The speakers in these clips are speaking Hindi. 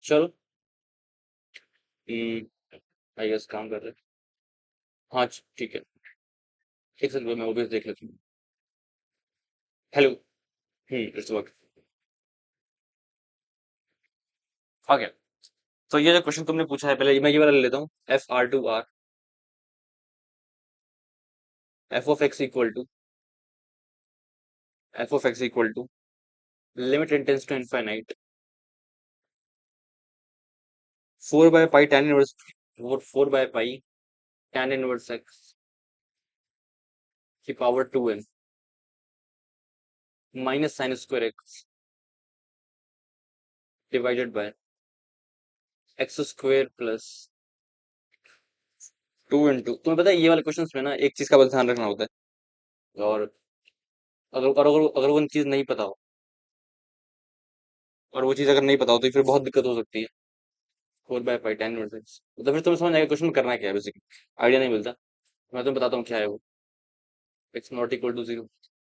चलो। आई गेस काम कर रहे हैं। हाँ ठीक है। एक सेकंड मैं ओबीएस देख लेता हूँ। हेलो। It's work. आ गया। तो ये जो क्वेश्चन तुमने पूछा है, पहले मैं ये वाला ले लेता हूँ। F(R)(2)R f(x) equal to limit it tends to infinite 4 by pi tan inverse 4 by pi tan inverse x की power 2n minus sine square x divided bye x square plus 2 into. तुम्हें पता है ये वाले क्वेश्चंस में ना एक चीज का बस ध्यान रखना होता है। और अगर वो चीज नहीं पता हो, और वो चीज अगर नहीं पता हो तो फिर बहुत दिक्कत हो सकती है। 4 by pi tan inverse x, तो फिर तुम्हें समझ आएगा क्वेश्चन में करना क्या है। बेसिकली आइडिया नहीं मिलता। मैं तुम्हें बताता हूँ क्या है वो। X not equal to zero.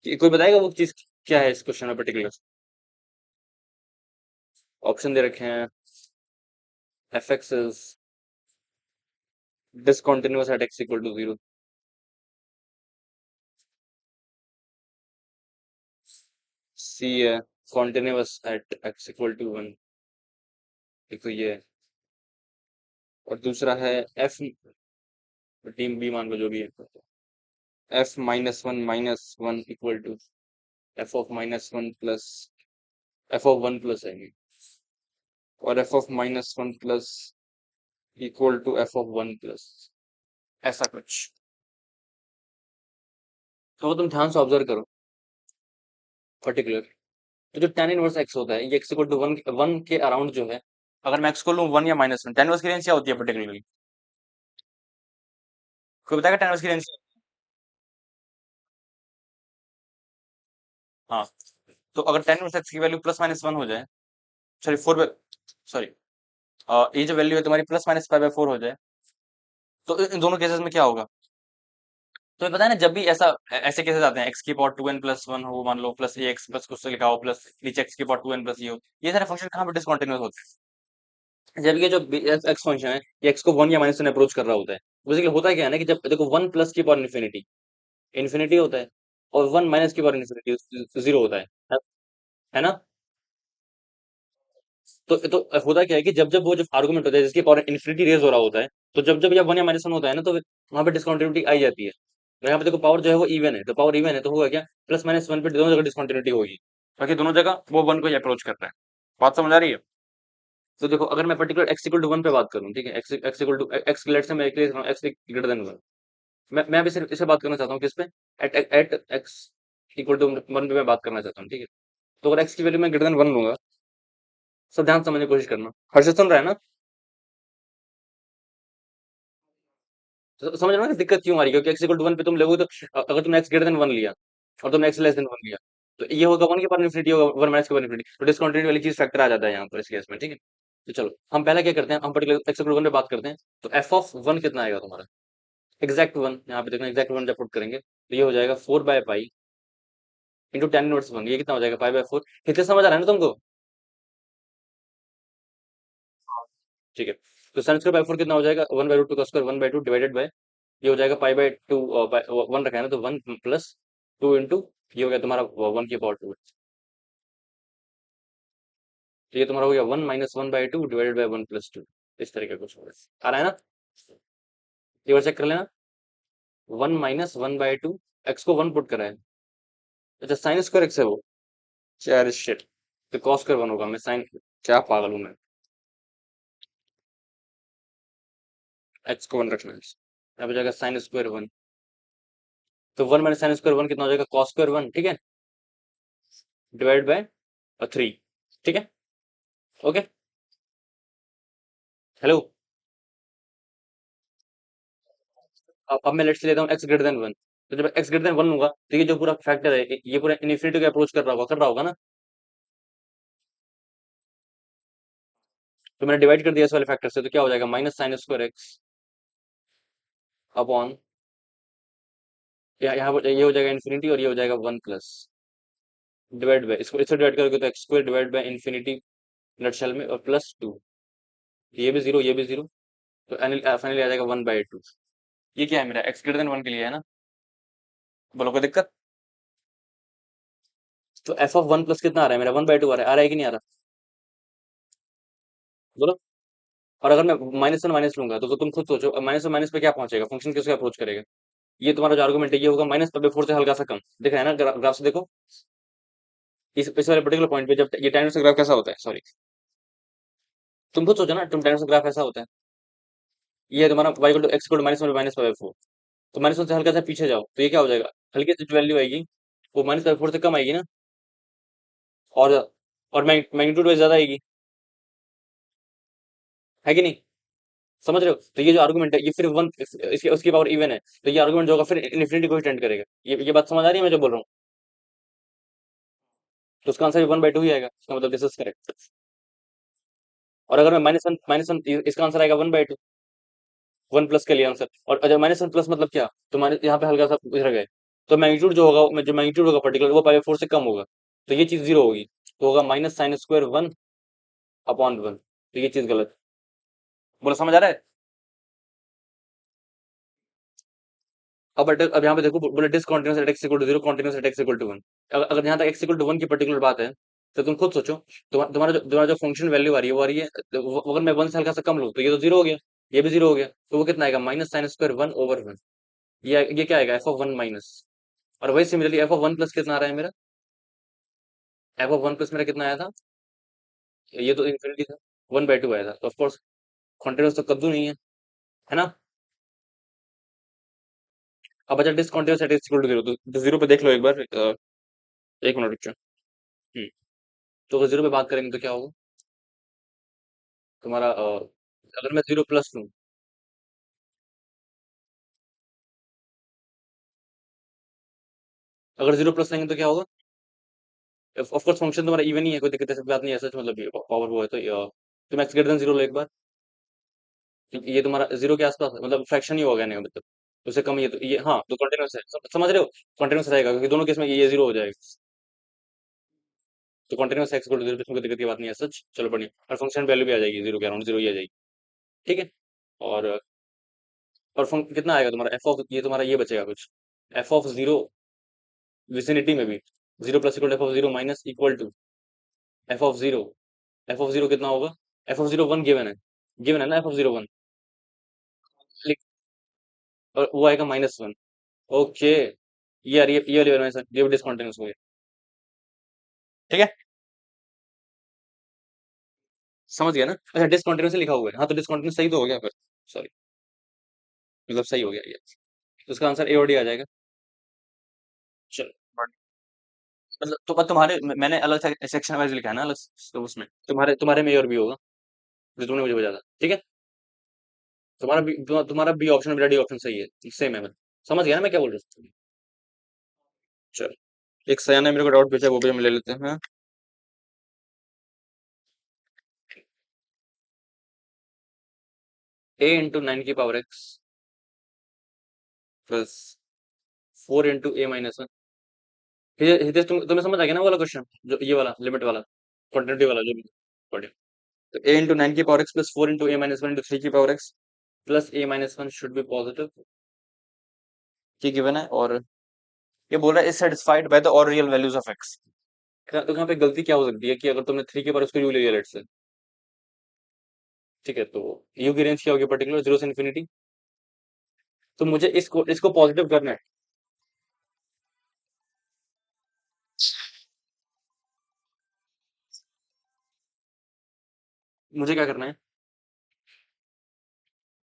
कोई बताएगा वो चीज क्या है इस क्वेश्चन में पर्टिकुलर? ऑप्शन दे रखे हैं। F x is discontinuous at x equal to zero. C है continuous at x equal to one. एक तो ये है। और दूसरा है एफ, टीम बी मान लो जो भी है। F -1 equal to F of -1 plus F of one plus है। और F of -1 plus equal to F of one plus, ऐसा कुछ। तो तुम ध्यान से ऑब्जर्व करो पर्टिकुलर। तो जो tan इनवर्स एक्स होता है ये x equal to one one के अराउंड जो है, अगर मैं एक्स को लूँ वन या -1, tan इनवर्स की रेंज क्या होती है पर्टिकुलरली? कोई बताएगा tan इनवर्स की रेंज? हाँ। तो अगर tan इनवर्स एक्स की वैल्यू +-1 हो जाए, सॉरी फोर बाई, सॉरी, ये जो वैल्यू है तुम्हारी +-5/4 हो जाए, तो इन दोनों केसेस में क्या होगा? तुम्हें पता है ना, जब भी ऐसे केसेस आते हैं, एक्स की पावर 2n+1 हो मान लो, प्लस ए एक्स प्लस कुछ तो लिखा हो, प्लस नीचे एक्स की पावर 2n प्लस ये हो, ये सारे फंक्शन कहाँ पे डिसकंटिन्यूअस होते हैं? जब ये जो एक्स फंक्शन है ये एक्स को वन या माइनस वन अप्रोच कर रहा होता है। बेसिकली होता क्या है ना कि जब देखो वन प्लस की पावर इन्फिनिटी इन्फिनिटी होता है, और वन माइनस की पावर इन्फिनिटी जीरो होता है ना? तो होता क्या है कि जब जब वो जो आर्गुमेंट होता है जिसकी पावर इन्फिनिटी रेज हो रहा होता है, तो जब जब या वन या माइनस वन होता है ना, तो वहां पे डिसकंटिन्यूटी आई जाती है। तो यहाँ पे देखो पावर जो है वो इवन है, तो पावर इवन है तो होगा क्या, +-1 पे दोनों जगह डिसकंटिन्यूटी होगी, बाकी दोनों जगह वो वन को ही अप्रोच कर रहा है। बात समझ आ रही है? तो देखो अगर मैं particular x equal to one पे बात करूँ, ठीक है, x x equal to x let से मैं एक्स ग्रेटर देन वन। मैं अभी सिर्फ इसे बात करना चाहता हूँ किस पे, at at x equal to one पे मैं बात करना चाहता हूँ, ठीक है। तो अगर एक्स की वैल्यू मैं ग्रेटर देन वन लूंगा, सब ध्यान से समझने की कोशिश करना। हर्षित सुन रहा है ना? तो समझ रहे हो ना कि दिक्कत क्यों आ रही है? क्योंकि एक्स इक्वल टू वन पे तुम लोगे तो अगर तुमने एक्स ग्रेटर देन वन लिया और तुमने एक्स लेस देन वन लिया, तो ये होगा वन के पावर इन्फिनिटी होगा, वन माइनस के पावर इन्फिनिटी, तो डिस्कंटिन्यूटी वाली चीज फैक्टर आ जाता है यहाँ पर इस केस में, ठीक है। तो चलो हम पहले क्या करते हैं, हम पर्टिकुलर एक्स इक्वल वन पे बात करते हैं। तो एफ ऑफ वन कितना आएगा तुम्हारा? एग्जैक्ट वन, यहाँ पे देखना एग्जैक्ट वन जब पुट करेंगे तो ये हो जाएगा 4/पाई इंटू tan इनवर्स वन। ये कितना हो जाएगा? पाई/4। कितने समझ आ रहा है ना तुमको? ठीक है। तो साइन स्क्वायर बाई फोर कितना हो जाएगा? 1/√2 का स्क्वायर 1/2 डिवाइडेड बाय, ये हो जाएगा पाई/2, वन रखा है ना, तो वन प्लस टू इंटू, ये हो गया तुम्हारा वन की पावर टू। तो ये तुम्हारा हो गया 1 - 1/2 डिवाइडेड बाय 1 + 2। इस तरीके कुछ होगा। आ रहा है ना? एक बार चेक कर लेना। 1 - 1/2, एक्स को वन पुट करा है। अच्छा साइन स्क्वायर एक्स है वो। यार शिट, तो कॉस स्क्वायर वन होगा। मैं साइन, क्या पागल हूँ मैं। एक्स को वन रखना है, यहाँ पे जाएगा साइन स्क्वायर वन। तो one minus sine square one कितना हो जाएगा? कॉस स्क्वायर वन, ठीक है, डिवाइड बाय थ्री। ठीक है, ओके। हेलो। अब मैं लेट्स से लेता हूँ एक्स ग्रेटर देन वन। तो जब एक्स ग्रेटर देन वन लूंगा तो ये जो पूरा फैक्टर है ये पूरा इन्फिनिटी को अप्रोच कर रहा होगा ना। तो मैंने डिवाइड कर दिया इस वाले फैक्टर से, तो क्या हो जाएगा? Minus sine square x upon, यहाँ पर ये हो जाएगा इन्फिनिटी, और ये हो जाएगा वन प्लस डिवाइड बाय, इसको इससे डिवाइड करोगे तो x square divide by infinity nutshell में, और प्लस टू। ये भी जीरो, ये भी जीरो, तो फाइनली आ जाएगा 1/2। ये क्या है मेरा, एक्स ग्रेटर देन 1 के लिए है ना? बोलो कोई दिक्कत? तो एफ ऑफ 1 प्लस कितना आ रहा है मेरा, 1/2 आ रहा है कि नहीं आ रहा? बोलो। और अगर मैं माइनस वन माइनस लूंगा तो तुम खुद सोचो, माइनस वन माइनस पे क्या पहुंचेगा, फंक्शन किसको अप्रोच करेगा? ये तुम्हारा जो आर्गुमेंट है ये होगा -4 से हल्का सा कम, दिख रहा है ना ग्राफ से देखो। इस वाले पर्टिकुलर पॉइंट पे जब ये tan से ग्राफ कैसा होता है, सॉरी, तुम खुद सोचो ना, तुम tan से ग्राफ ऐसा होता है, ये है तुम्हारा y को एक्स को -1/4, तो -1 से हल्का सा पीछे जाओ तो ये क्या हो जाएगा, हल्की सी जो वैल्यू आएगी वो -4 से कम आएगी ना, और मैग्नीट्यूड वाइज ज्यादा आएगी, है कि नहीं? समझ रहे हो? तो ये जो आर्गुमेंट है ये फिर वन, इसकी उसकी पावर इवन है, तो ये आर्गुमेंट जो होगा फिर इन्फिनिटी को ही टेंड करेगा। ये बात समझ आ रही है मैं जो बोल रहा हूँ? तो उसका आंसर 1/2 ही आएगा, इसका मतलब दिस इज करेक्ट। और अगर मैं माइनस वन, इसका आंसर आएगा 1/2, 1 प्लस के लिए आंसर। और अगर -1 प्लस मतलब क्या, तो माइनस यहाँ पे हल्का सा इधर गए, तो मैग्नीट्यूड जो होगा, जो मैग्नीट्यूड होगा पर्टिकुलर वो पाई4 से कम होगा, तो ये चीज जीरो होगी, तो होगा -sin²1/1, तो ये चीज गलत। बोला समझ आ रहा है? अब यहाँ पे देखो, बोले discontinuous at x equal to 0, continuous at x equal to 1। अगर यहाँ तक एक्स इक्वल टू 1 की पर्टिकुलर बात है, तो तुम खुद सोचो, तुम्हारा जो फंक्शन वैल्यू आ रही है वो आ रही है, अगर मैं 1 से हल्का सा कम लूँ तो ये तो जीरो हो गया, ये भी जीरो हो गया, तो वो कितना आएगा, -sin²1/1। ये क्या आएगा, f(1 - और वही सिमिलरली f(1 प्लस) कितना आ रहा है मेरा, f(1 प्लस) मेरा कितना आया था, ये तो इन्फिनिटी था, 1/2 आया था, तो ऑफकोर्स कॉन्टिन्यूअस तो कद्दू नहीं है ना? अब बचा discontinuous at x equal to 0, तो 0 पे देख लो एक बार, एक मिनट रुक जाओ। हम्म, तो अगर 0 पे बात करेंगे तो क्या होगा तुम्हारा, अगर मैं 0 प्लस लूँ, अगर 0 प्लस लेंगे तो क्या होगा, ऑफ कोर्स फंक्शन तुम्हारा इवन ही है, कोई दिक्कत ऐसी बात नहीं है, सच मतलब ये पावर वो है, तो तुम एक्स ग्रेटर देन 0 लो एक बार, तो ये तुम्हारा 0 के आसपास मतलब फ्रैक्शन ही होगा नहीं मतलब, उससे कम, ये तो ये हाँ, तो कंटिन्यूस है, समझ रहे हो? कंटिन्यूस रहेगा क्योंकि दोनों केस में ये 0 हो जाएगा, तो कंटिन्यूस एक्स इक्वल टू 0 पे कोई दिक्कत की बात नहीं है सच, चलो बढ़िया, और फंक्शन वैल्यू भी आ जाएगी 0 के अराउंड, 0 ही आ जाएगी, ठीक है। और कितना आएगा तुम्हारा एफ ऑफ, ये तुम्हारा ये बचेगा कुछ, f(0) विसिनिटी में भी 0 plus equal F of 0 minus equal to f(0), f(0) कितना होगा, f(0) 1 गिवन है ना, f(0) 1, और वो आएगा -1। ओके, ये वाली वैल्यू ये भी डिसकंटिन्यूस हो गया, ठीक है, समझ गया ना? अच्छा, डिसकंटिन्यूस लिखा हुआ है, हाँ तो डिसकंटिन्यूस सही तो हो गया फिर, सॉरी, मतलब सही हो गया ये, तो इसका आंसर ए और डी आ जाएगा। चलो मतलब तो तुम्हारे मैंने अलग सेक्शन वाइज लिखा है ना अलग, तो उसमें तुम्हारे में और भी होगा जो तुमने मुझे बताया था, ठीक है। तुम्हारा बी ऑप्शन, मेरा डी ऑप्शन सही है, सेम है, मैं समझ गया ना मैं क्या बोल रहा हूँ। चलो, एक सयान ने मेरे को डाउट पूछा, वो भी हम ले लेते हैं। a × 9 की power x plus 4 × a - 1। Hitesh तुम्हें समझ आ गया ना वो वाला क्वेश्चन, जो ये वाला लिमिट वाला, क्वाड्रेटिक वाला जो भी, बढ़िया। तो a × 9 की पावर x प्लस 4 × a - 1 × 3 की power x plus a - 1 should be positive, ये गिवन है, और ये बोल रहा है इज सेटिस्फाइड बाय द और रियल वैल्यूज ऑफ x। तो यहाँ पे गलती क्या हो सकती है कि अगर तुमने 3 के पावर उसको यू ले लिया लेट्स से, ठीक है, तो यू की रेंज क्या होगी पर्टिकुलर, 0 से इन्फिनिटी, तो मुझे इसको पॉजिटिव करना है, मुझे क्या करना है,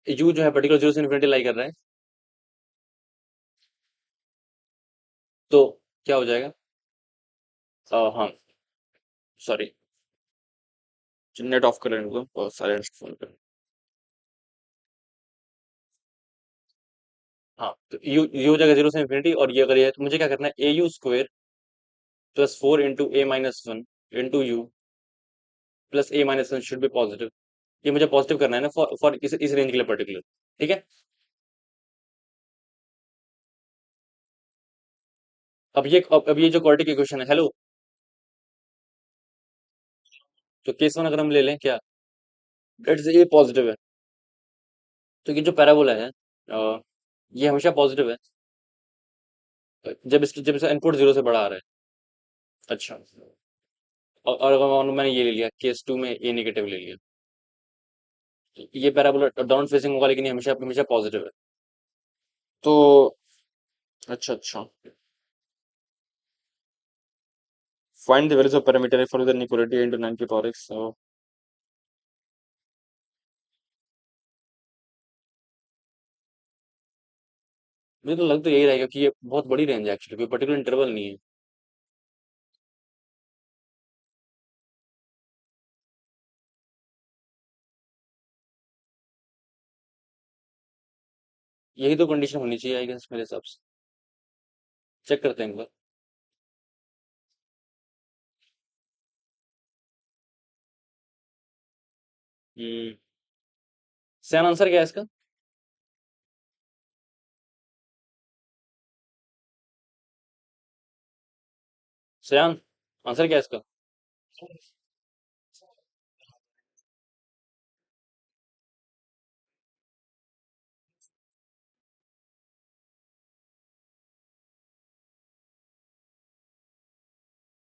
यू जो है पर्टिकुलर 0 से इन्फिनिटी लाई कर रहा है, तो क्या हो जाएगा, हाँ, सॉरी, नेट ऑफ कर लेने दो और साइलेंट फोन कर, हाँ, तो यू हो जाएगा 0 से इन्फिनिटी, और ये अगर ये है, तो मुझे क्या करना है, au² plus 4 × a - 1 × u plus a - 1 should be positive, ये मुझे पॉजिटिव करना है ना, फॉर इस रेंज के लिए पर्टिकुलर, ठीक है। अब ये जो क्वाड्रेटिक इक्वेशन है, हेलो, तो केस वन अगर हम ले लें क्या, इट्स ये पॉजिटिव है, क्योंकि जो पैराबोला है ये हमेशा पॉजिटिव है जब इसका इनपुट जीरो से बड़ा आ रहा है। अच्छा, और अगर मान लो मैंने ये ले लिया, केस टू में ए नेगेटिव ले लिया, तो ये पैराबोला डाउन फेसिंग होगा, लेकिन ये हमेशा हमेशा पॉजिटिव है। तो अच्छा अच्छा, find the values of parameter for the inequality into 9 की पावर x। मुझे तो लग तो यही रहेगा कि ये बहुत बड़ी रेंज है एक्चुअली, कोई पर्टिकुलर इंटरवल नहीं है। यही तो कंडीशन होनी चाहिए आई गेस, मेरे हिसाब से। चेक करते हैं एक बार। हम्म, सैन आंसर क्या है इसका? सयान, आंसर क्या है इसका?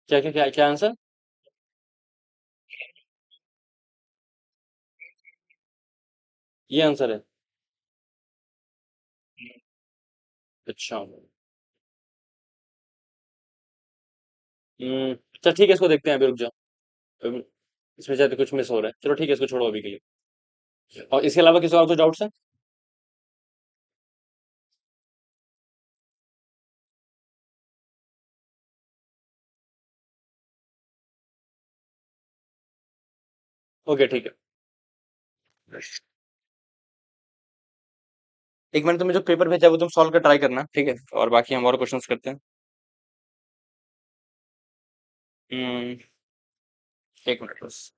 क्या क्या क्या क्या आंसर? ये आंसर है? अच्छा। अच्छा ठीक है, इसको देखते हैं, अभी रुक जाओ। अभी इसमें शायद कुछ मिस हो रहा है, चलो ठीक है, इसको छोड़ो अभी के लिए। और इसके अलावा किसी और को डाउट्स है? ओके ठीक है। एक मैंने तुम्हें जो पेपर भेजा है वो तुम सॉल्व कर ट्राई करना, ठीक है, और बाकी हम और क्वेश्चंस करते हैं। हम्म, एक मिनट बस।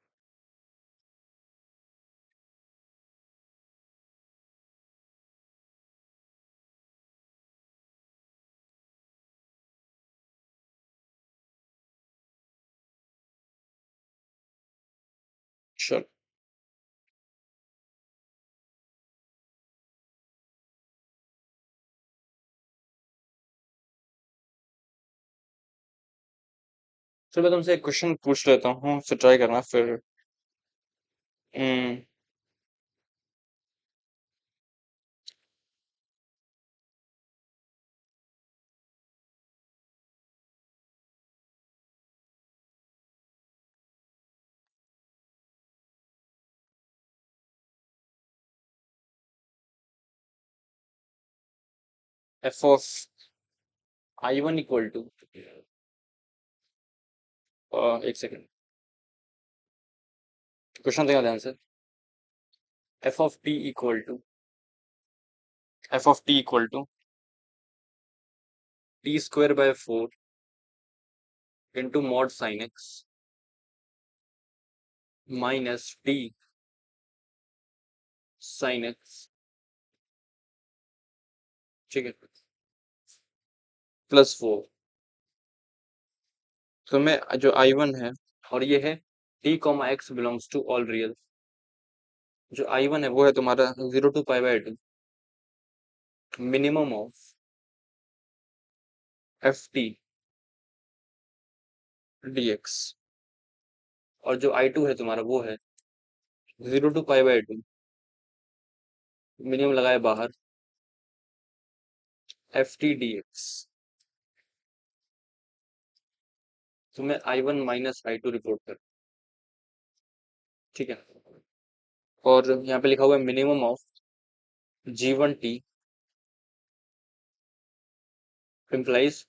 चलो, चलो मैं तुमसे एक क्वेश्चन पूछ लेता हूँ, उससे ट्राई करना फिर। F of I one equal to, एक सेकेंड, क्वेश्चन देखा ध्यान से। F of T equal to, F of T equal to T square by four into mod sine x minus T sine x, ठीक है, प्लस फोर। तो मैं जो आई वन है, और ये है T comma x belongs to all real. जो आई वन है वो है तुम्हारा 0 to π/2 minimum of f t d x. और जो आई टू है तुम्हारा वो है 0 to π/2 मिनिमम लगाए बाहर एफ टी डी एक्स। तो मैं I one minus I two report कर, ठीक है, और यहाँ पे लिखा हुआ है minimum of ji one T implies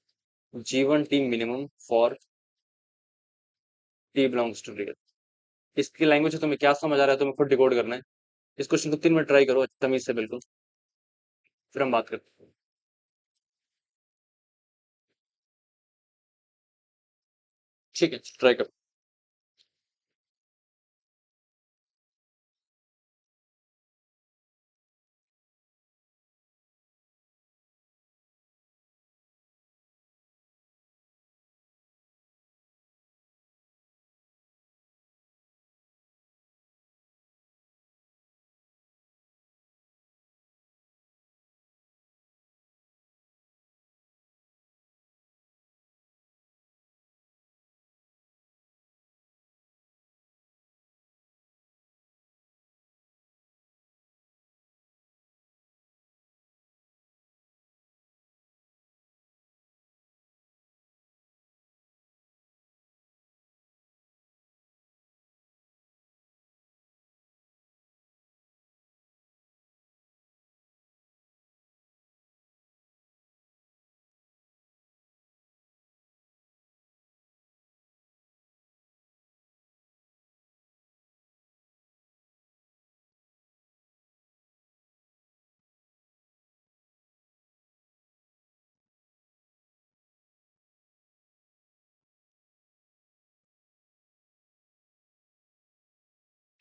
ji one T minimum for T belongs to real. इसकी लैंग्वेज से तुम्हें क्या समझ आ रहा है, तुम्हें खुद डिकोड करना है। इस क्वेश्चन को 3 मिनट ट्राई करो तमीज से बिल्कुल, फिर हम बात करते हैं। ठीक है, ट्राई करो।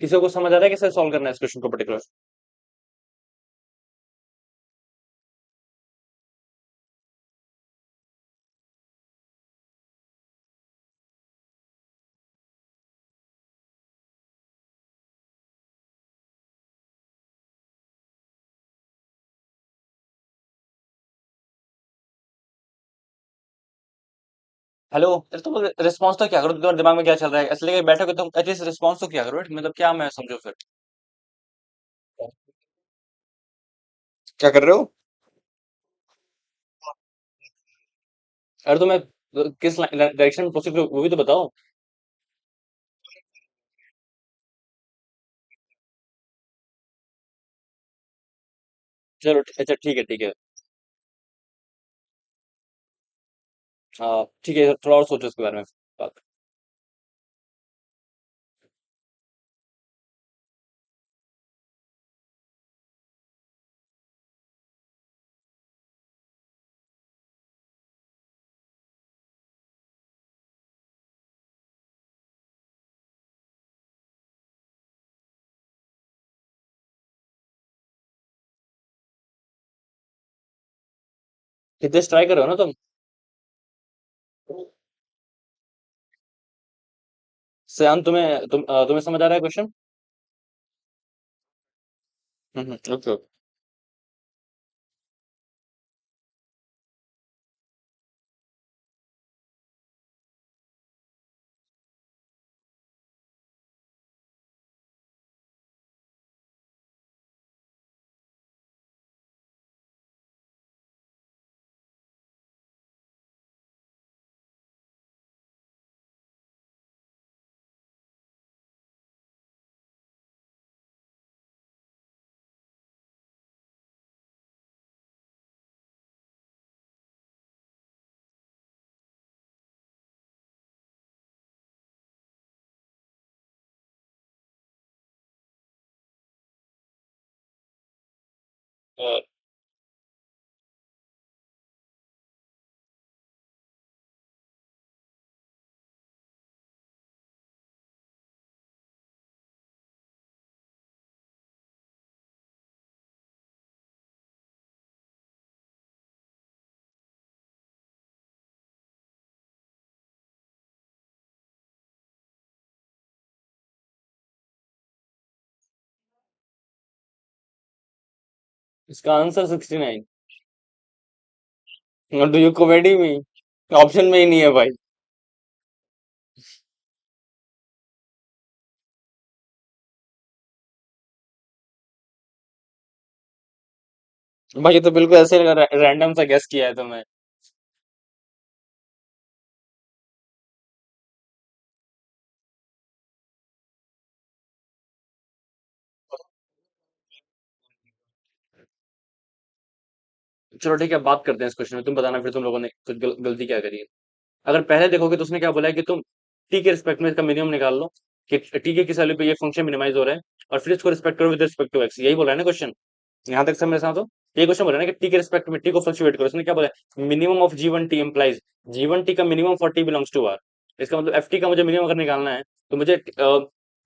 किसी को समझ आ रहा है कैसे सॉल्व करना है इस क्वेश्चन को पर्टिकुलर? हेलो, अरे तुम रिस्पॉन्स तो क्या करो, तुम्हारे दिमाग में क्या चल रहा है? ऐसे लेके बैठोगे तुम, एटलीस्ट रिस्पॉन्स तो क्या करो, मतलब क्या मैं समझो फिर। क्या कर रहे हो? अरे तुम्हें किस डायरेक्शन में प्रोसीड, वो भी तो बताओ। चलो अच्छा ठीक है ठीक है। हाँ ठीक है, थोड़ा और सोचो इसके बारे में। बात। कितने ट्राई कर रहे हो ना तुम? सयान तुम्हें समझ आ रहा है क्वेश्चन? ओके। इसका आंसर 69। डू यू कॉमेडी में? ऑप्शन में ही नहीं है भाई। भाई ये तो बिल्कुल ऐसे रैंडम सा गेस किया है तुमने। चलो ठीक है, बात करते हैं इस क्वेश्चन में, तुम बताना फिर तुम लोगों ने कुछ गलती क्या करी है। अगर पहले देखोगे तो उसने क्या बोला है कि तुम टी के रिस्पेक्ट में इसका मिनिमम निकाल लो, कि टी के किस वैल्यू पे ये फंक्शन मिनिमाइज हो रहा है, और फिर इसको रिस्पेक्ट करो विद रिस्पेक्ट टू एक्स, यही बोला है ना क्वेश्चन? यहाँ तक सब मेरे साथ हो? ये क्वेश्चन बोला है ना कि टी के रिस्पेक्ट में टी को फ्लक्चुएट करो, उसने क्या बोला है? Minimum of ji one T implies ji one t का minimum for T belongs to r. इसका मतलब एफ टी का मुझे मिनिमम अगर निकालना है तो मुझे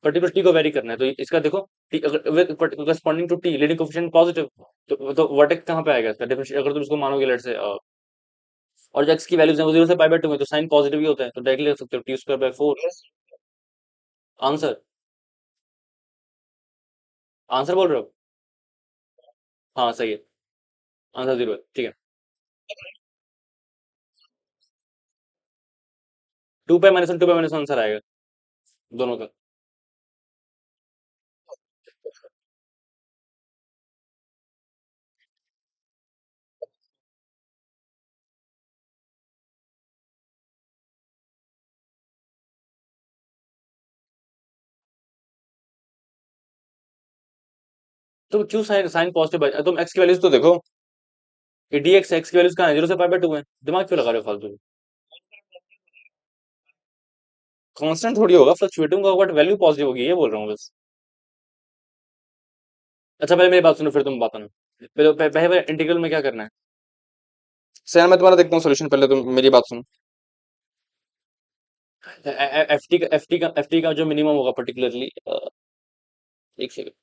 पर्टिकुलर टी को वेरी करना है, तो इसका देखो, टी अगर with corresponding to T leading coefficient positive, तो वर्टेक्स कहाँ पे आएगा इसका डिफरेंशियल, अगर तुम इसको मानोगे लेट से, और जो एक्स की वैल्यूज है वो 0 से पाई बाय 2 में, तो साइन पॉजिटिव ही होता है, तो डायरेक्टली लिख सकते हो T square bye 4। Answer? Answer बोल रहे हो? हाँ सही है, आंसर 0 है, ठीक है। 2 pi minus 1 2 pi minus answer आएगा दोनों का। तो क्यों साइन साइन पॉजिटिव, तुम एक्स की वैल्यूज तो देखो, ये डी एक्स की वैल्यूज कहाँ है? 0 से पाई बाय 2 है, दिमाग क्यों लगा रहे हो फालतू? कांस्टेंट थोड़ी होगा, फ्लक्चुएटिंग होगा, बट वैल्यू पॉजिटिव होगी, ये बोल रहा हूँ बस। अच्छा पहले मेरी बात सुनो फिर तुम बात करना। पहले इंटीग्रल में क्या करना है? सर मैं तुम्हारा देखता हूँ सोल्यूशन, पहले तुम मेरी बात सुनो। एफ टी का जो मिनिमम होगा पर्टिकुलरली, एक सेकंड।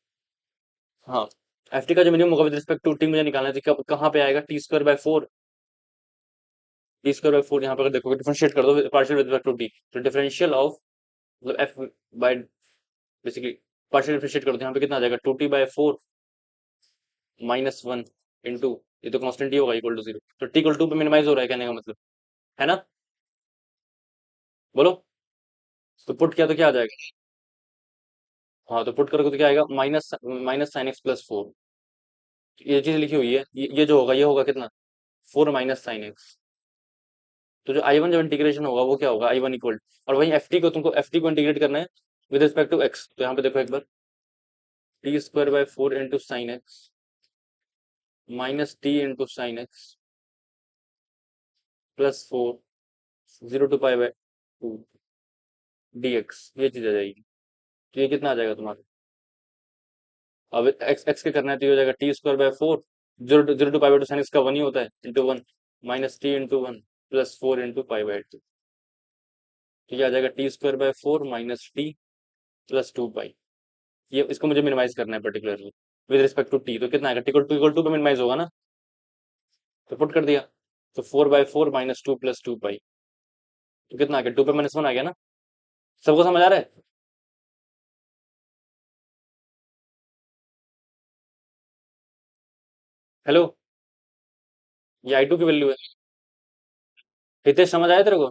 हाँ, एफ टी का जो मिनिमम होगा विद रिस्पेक्ट टू टी मुझे निकालना है, तो कहाँ पे आएगा, T square by four. T square by four यहाँ पर अगर देखोगे, डिफरेंशिएट कर दो partial with respect to T, तो डिफरेंशियल ऑफ मतलब F by basically partial differentiate करो तो यहाँ पे कितना आ जाएगा, two T by four minus one into, ये तो कांस्टेंट ही होगा, इक्वल टू जीरो। तो टी इक्वल टू पे मिनिमाइज हो रहा है कहने का मतलब, है ना? बोलो। तो पुट किया तो क्या आ जाएगा? हाँ, तो पुट करोगे तो क्या आएगा, minus minus sine x plus four. ये चीज लिखी हुई है, ये जो होगा ये होगा कितना, फोर माइनस साइन एक्स। तो जो आई वन जब इंटीग्रेशन होगा वो क्या होगा, आई वन इक्वल, और वही एफ टी को तुमको एफ टी को इंटीग्रेट करना है विद रिस्पेक्ट टू एक्स, तो यहाँ पे देखो एक बार, t square by four into sine x minus t into sine x plus four, zero to pi by two d x, ये चीज आ जाएगी। तो ये कितना आ जाएगा तुम्हारा, अब एक्स एक्स के करना है तो ये हो जाएगा t square by four, zero to pi by two sine x का वन ही होता है, into one minus t into one plus four into pi by two. तो ये आ जाएगा t square by four minus t plus two pi. ये इसको मुझे मिनिमाइज करना है particularly with respect to T, तो कितना आएगा, इक्वल टू पे मिनिमाइज होगा ना, तो पुट कर दिया, तो four by four minus two plus two pi, तो कितना आ गया, टू पे माइनस वन आ गया ना। सबको समझ आ रहा है? हेलो, ये आई टू की वैल्यू है। हितेश समझ आया तेरे को?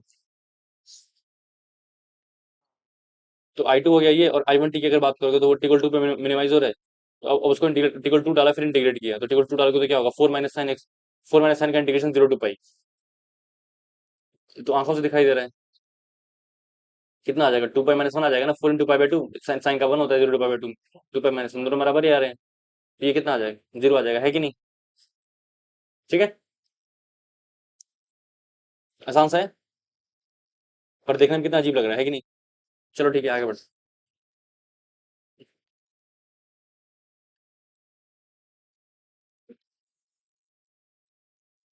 तो आई टू हो गया ये, और आई वन टी की अगर बात करोगे तो वो टिकल टू पे मिनिमाइज हो रहा है, तो अब उसको टिकल टू डाला फिर इंटीग्रेट किया, तो टिकल टू डालोगे तो क्या होगा, four minus sine x, four minus sine का इंटीग्रेशन जीरो टू पाई, तो आंखों से दिखाई दे रहा है, कितना आ जाएगा, टू पाई माइनस वन आ जाएगा ना, four into pi by two, sine sine का वन होता है, zero to pi by two, two pi minus one, दोनों बराबर ही आ रहे हैं, तो ये कितना आ जाएगा, जीरो आ जाएगा, है कि नहीं? ठीक है, आसान सा है, पर देखने में कितना अजीब लग रहा है कि नहीं? चलो ठीक है, आगे बढ़।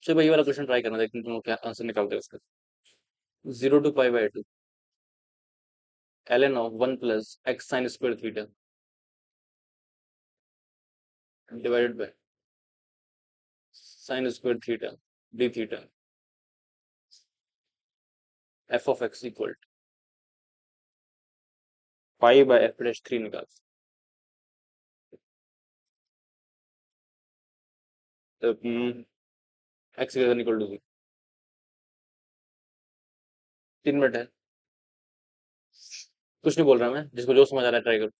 चलो वही वाला क्वेश्चन ट्राई करना, देखते हैं तुम क्या आंसर निकालते हो उसका। Zero to pi by two ln of one plus x sine square theta divided by sine square theta D theta F of x equal pi by F dash three निकाल। तो एक्स इक्वल टू 3 मिनट है, कुछ नहीं बोल रहा मैं, जिसको जो समझ आ रहा है ट्राई करो।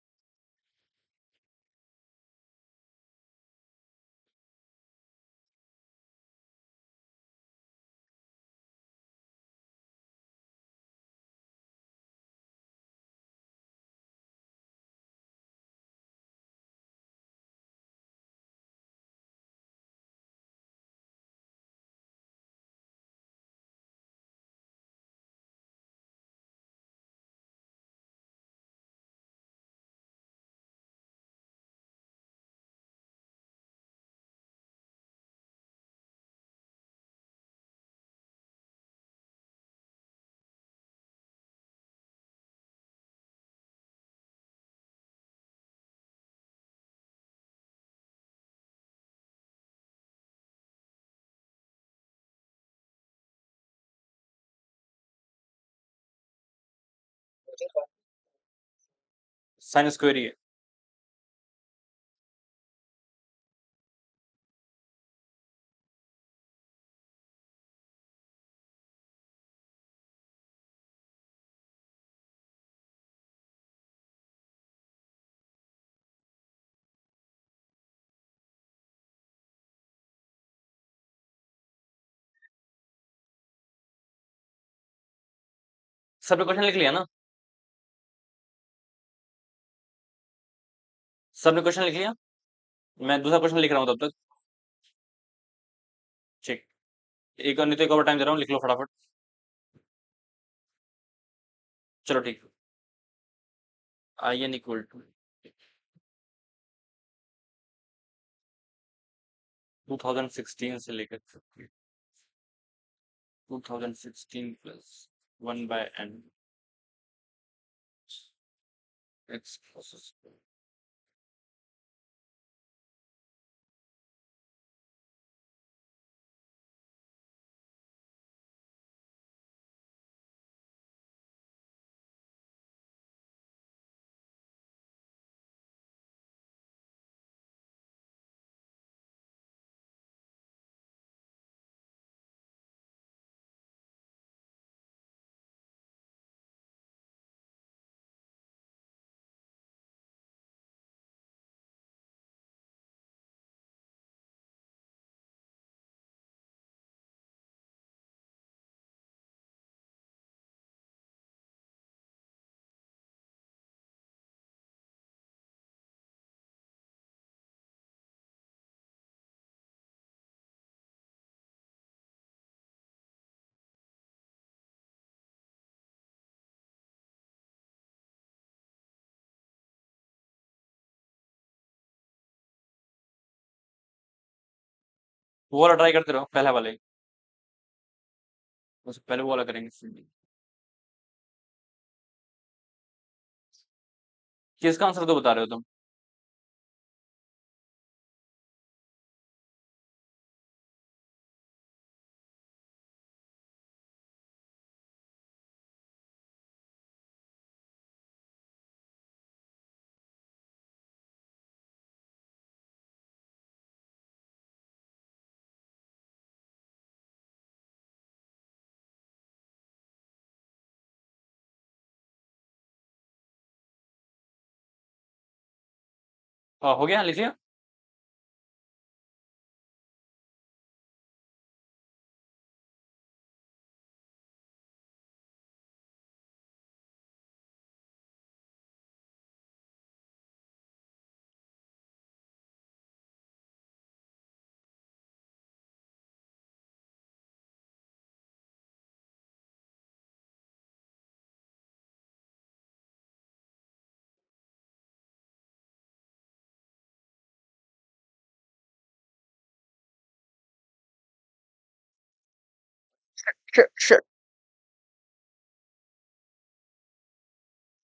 साइन स्क्वायर ही है। सबने क्वेश्चन लिख लिया ना? सबने क्वेश्चन लिख लिया? मैं दूसरा क्वेश्चन लिख रहा हूँ तब तक। ठीक, एक और नहीं तो एक और टाइम दे रहा हूँ, लिख लो फटाफट। चलो ठीक, आई एन इक्वल टू 2016 से लेकर 2016 plus one by N x वो वाला ट्राई करते रहो, पहला वाला ही। उससे पहले वो वाला करेंगे। किसका आंसर तो बता रहे हो तुम? हाँ, हो गया, लिखिए। Shit shit.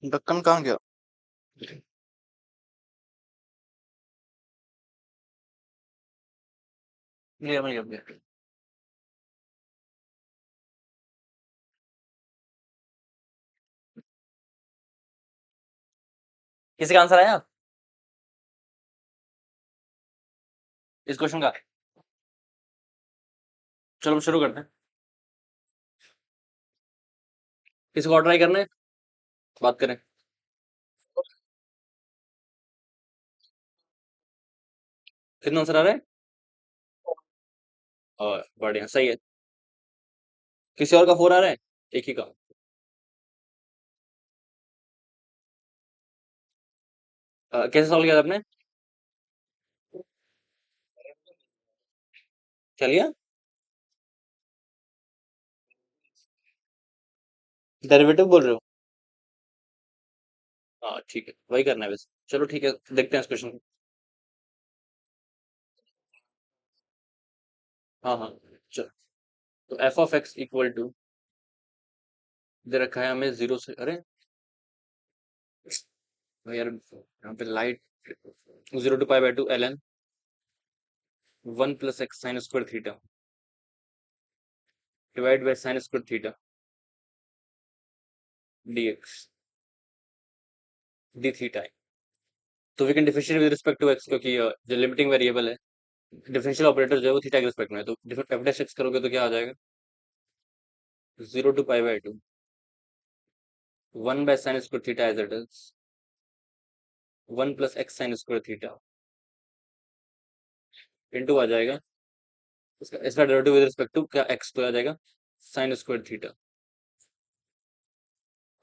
ढक्कन कहाँ गया? ये मैं गया। किसी का आंसर आया इस क्वेश्चन का? चलो शुरू करते हैं। किसी को और ट्राई करना है? बात करें। कितना आंसर आ रहा है? और बढ़िया, सही है। किसी और का फोर आ रहा है? एक ही का। कैसे सॉल्व किया था आपने? क्या लिया? डेरिवेटिव बोल रहे हो? हाँ ठीक है, वही करना है वैसे। चलो ठीक है, देखते हैं इस क्वेश्चन को। हाँ हाँ। चलो, तो f of x equal to, दे रखा है हमें जीरो से, अरे यार यहाँ पे light, zero to pi by two l n one plus x sine square theta divide by sine square theta d x d theta है। तो we can differentiate with respect to x, क्योंकि जो लिमिटिंग वेरिएबल है, डिफरेंशियल ऑपरेटर जो है वो थीटा के रिस्पेक्ट में है, तो एफ डैश एक्स करोगे तो क्या आ जाएगा? Zero to pi by two one by sine square theta as it is one plus x sine square theta into आ जाएगा इसका इसका डेरिवेटिव विद रिस्पेक्ट टू क्या, एक्स तो आ जाएगा साइन स्क्वायर थीटा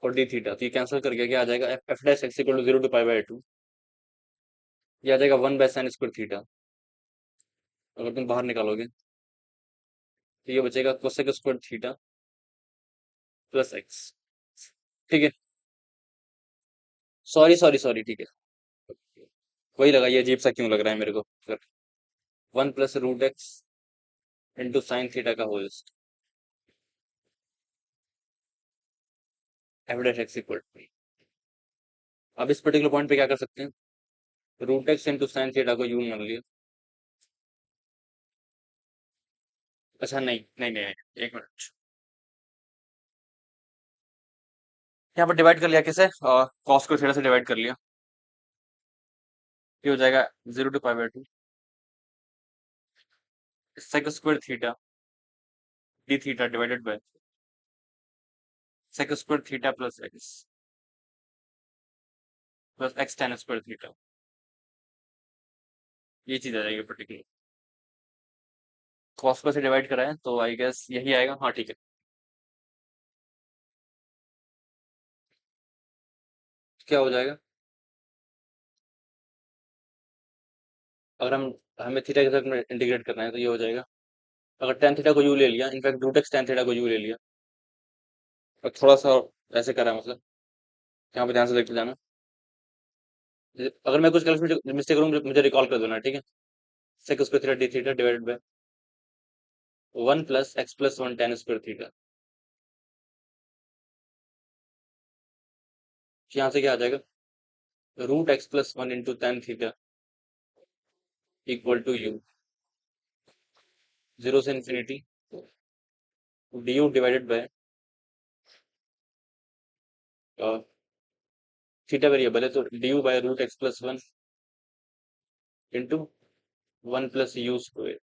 और डी थीटा, तो ये कैंसिल करके क्या आ जाएगा, f dash x equal to zero to pi by two, ये आ जाएगा one by sine square theta. अगर तुम बाहर निकालोगे तो ये बचेगा cosec square theta plus x. ठीक है, सॉरी सॉरी सॉरी, ठीक है। वही लगा, ये अजीब सा क्यों लग रहा है मेरे को। One plus root x into sine theta का whole, f dash x equal to, अब इस पर्टिकुलर पॉइंट पे क्या कर सकते हैं, root x into sine theta को यू मान लिया। अच्छा नहीं नहीं नहीं, एक मिनट। यहाँ पर डिवाइड कर लिया किसे, कॉस को थीटा से डिवाइड कर लिया। ये हो जाएगा zero to pi by two sec square theta D theta divided by sec square theta plus x tan square theta. ये चीज आ जाएगी पर्टिकुलर, कॉस को से डिवाइड करा है तो आई गेस यही आएगा। हाँ ठीक है। क्या हो जाएगा, अगर हम हमें थीटा के साथ में इंटीग्रेट करना है तो ये हो जाएगा, अगर टेन थीटा को यू ले लिया, in fact root x ten theta को यू ले लिया, और थोड़ा सा ऐसे करा है, मतलब यहाँ पे ध्यान से देखते जाना। अगर मैं कुछ मिस्टेक करूँ मुझे रिकॉल कर देना, ठीक है। Sec square theta D theta divided by one plus x plus one tan square theta. यहाँ से क्या आ जाएगा, root x plus one into tan theta equal to u, zero से infinity d u divided by theta variable है तो d u by root x plus one into one plus u square.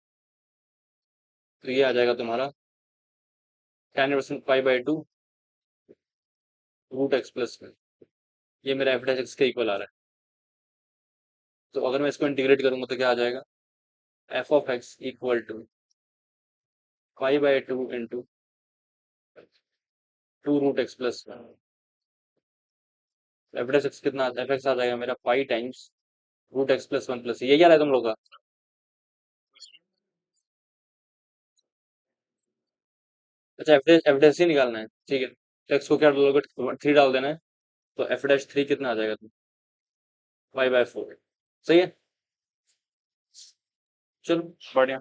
तो ये आ जाएगा तुम्हारा ten percent pi by two root x plus one. ये मेरा एफ डैश एक्स के इक्वल आ रहा है। तो अगर मैं इसको इंटीग्रेट करूंगा तो क्या आ जाएगा, f of x equal to pi by two into two root x plus one. F dash x कितना, एफ एक्स आ जाएगा मेरा pi times root x plus one plus, ये क्या रहा है तुम लोग का। अच्छा एफ डैश ही निकालना है, ठीक है। तो एक्स को क्या डालोगे, थ्री डाल देना है। तो एफ डैश थ्री कितना आ जाएगा, पाई बाय फोर। सही है, चलो बढ़िया।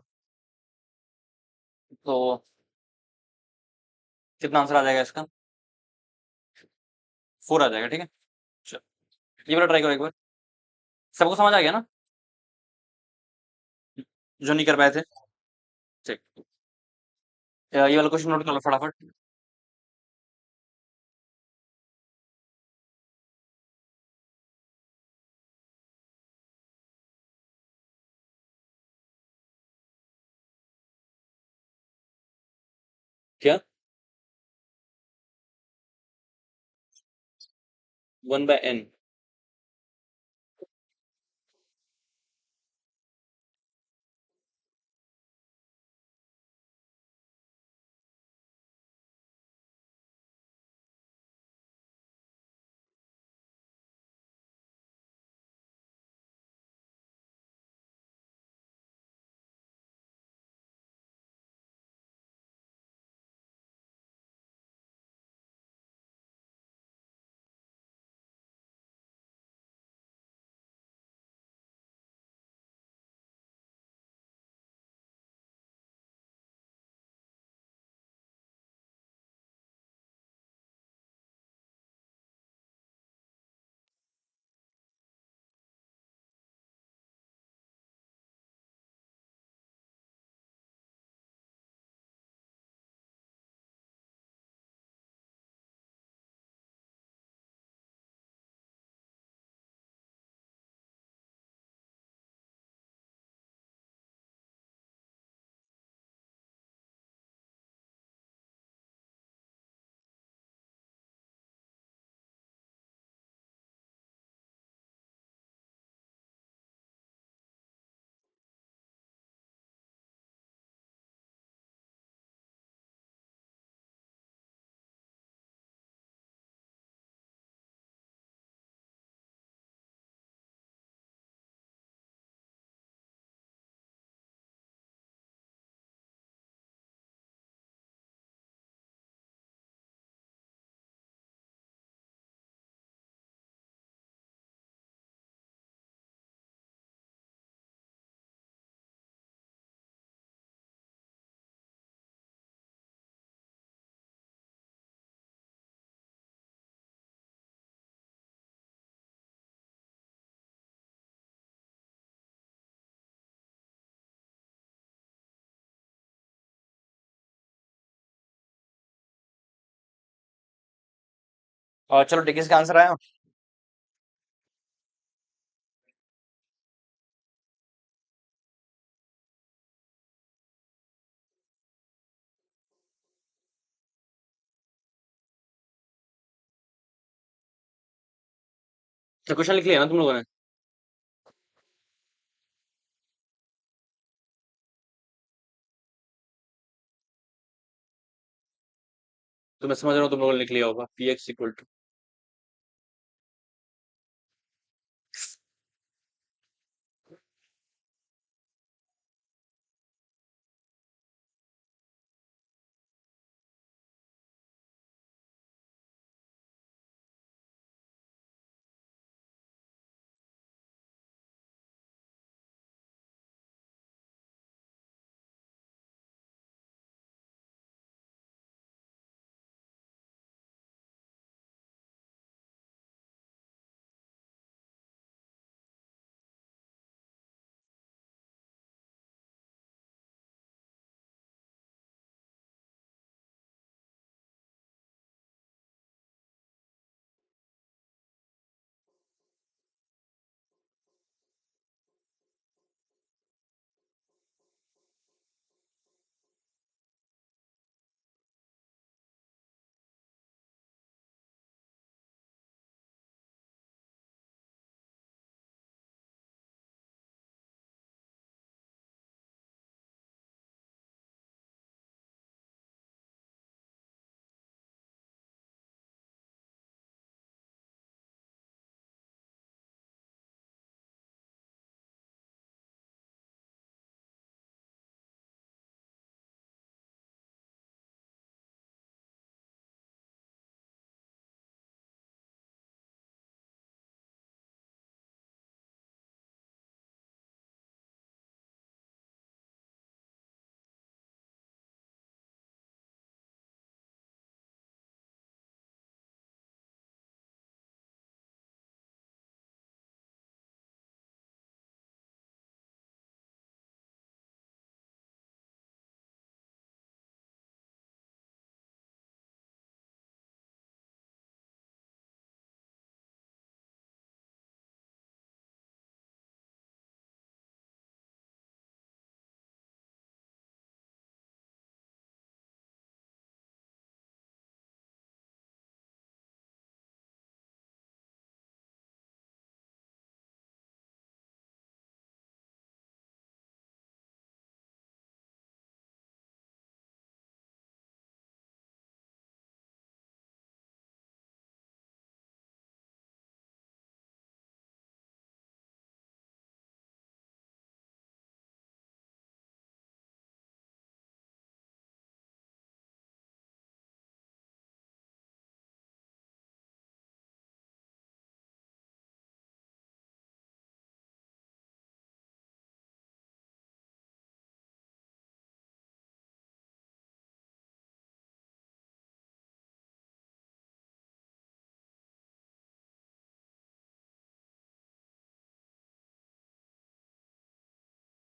तो कितना आंसर आ जाएगा इसका, फोर आ जाएगा, ठीक है। चलो ये वाला ट्राई करो एक बार, सबको समझ आ गया ना, जो नहीं कर पाए थे। ठीक, ये वाला क्वेश्चन नोट कर लो फटाफट। क्या, वन बाय एन। और चलो ठीक है, इसका आंसर आया। तो क्वेश्चन लिख लिया ना तुम लोगों ने। तो मैं समझ रहा हूँ तुम लोगों ने लिख लिया होगा, पी एक्स इक्वल टू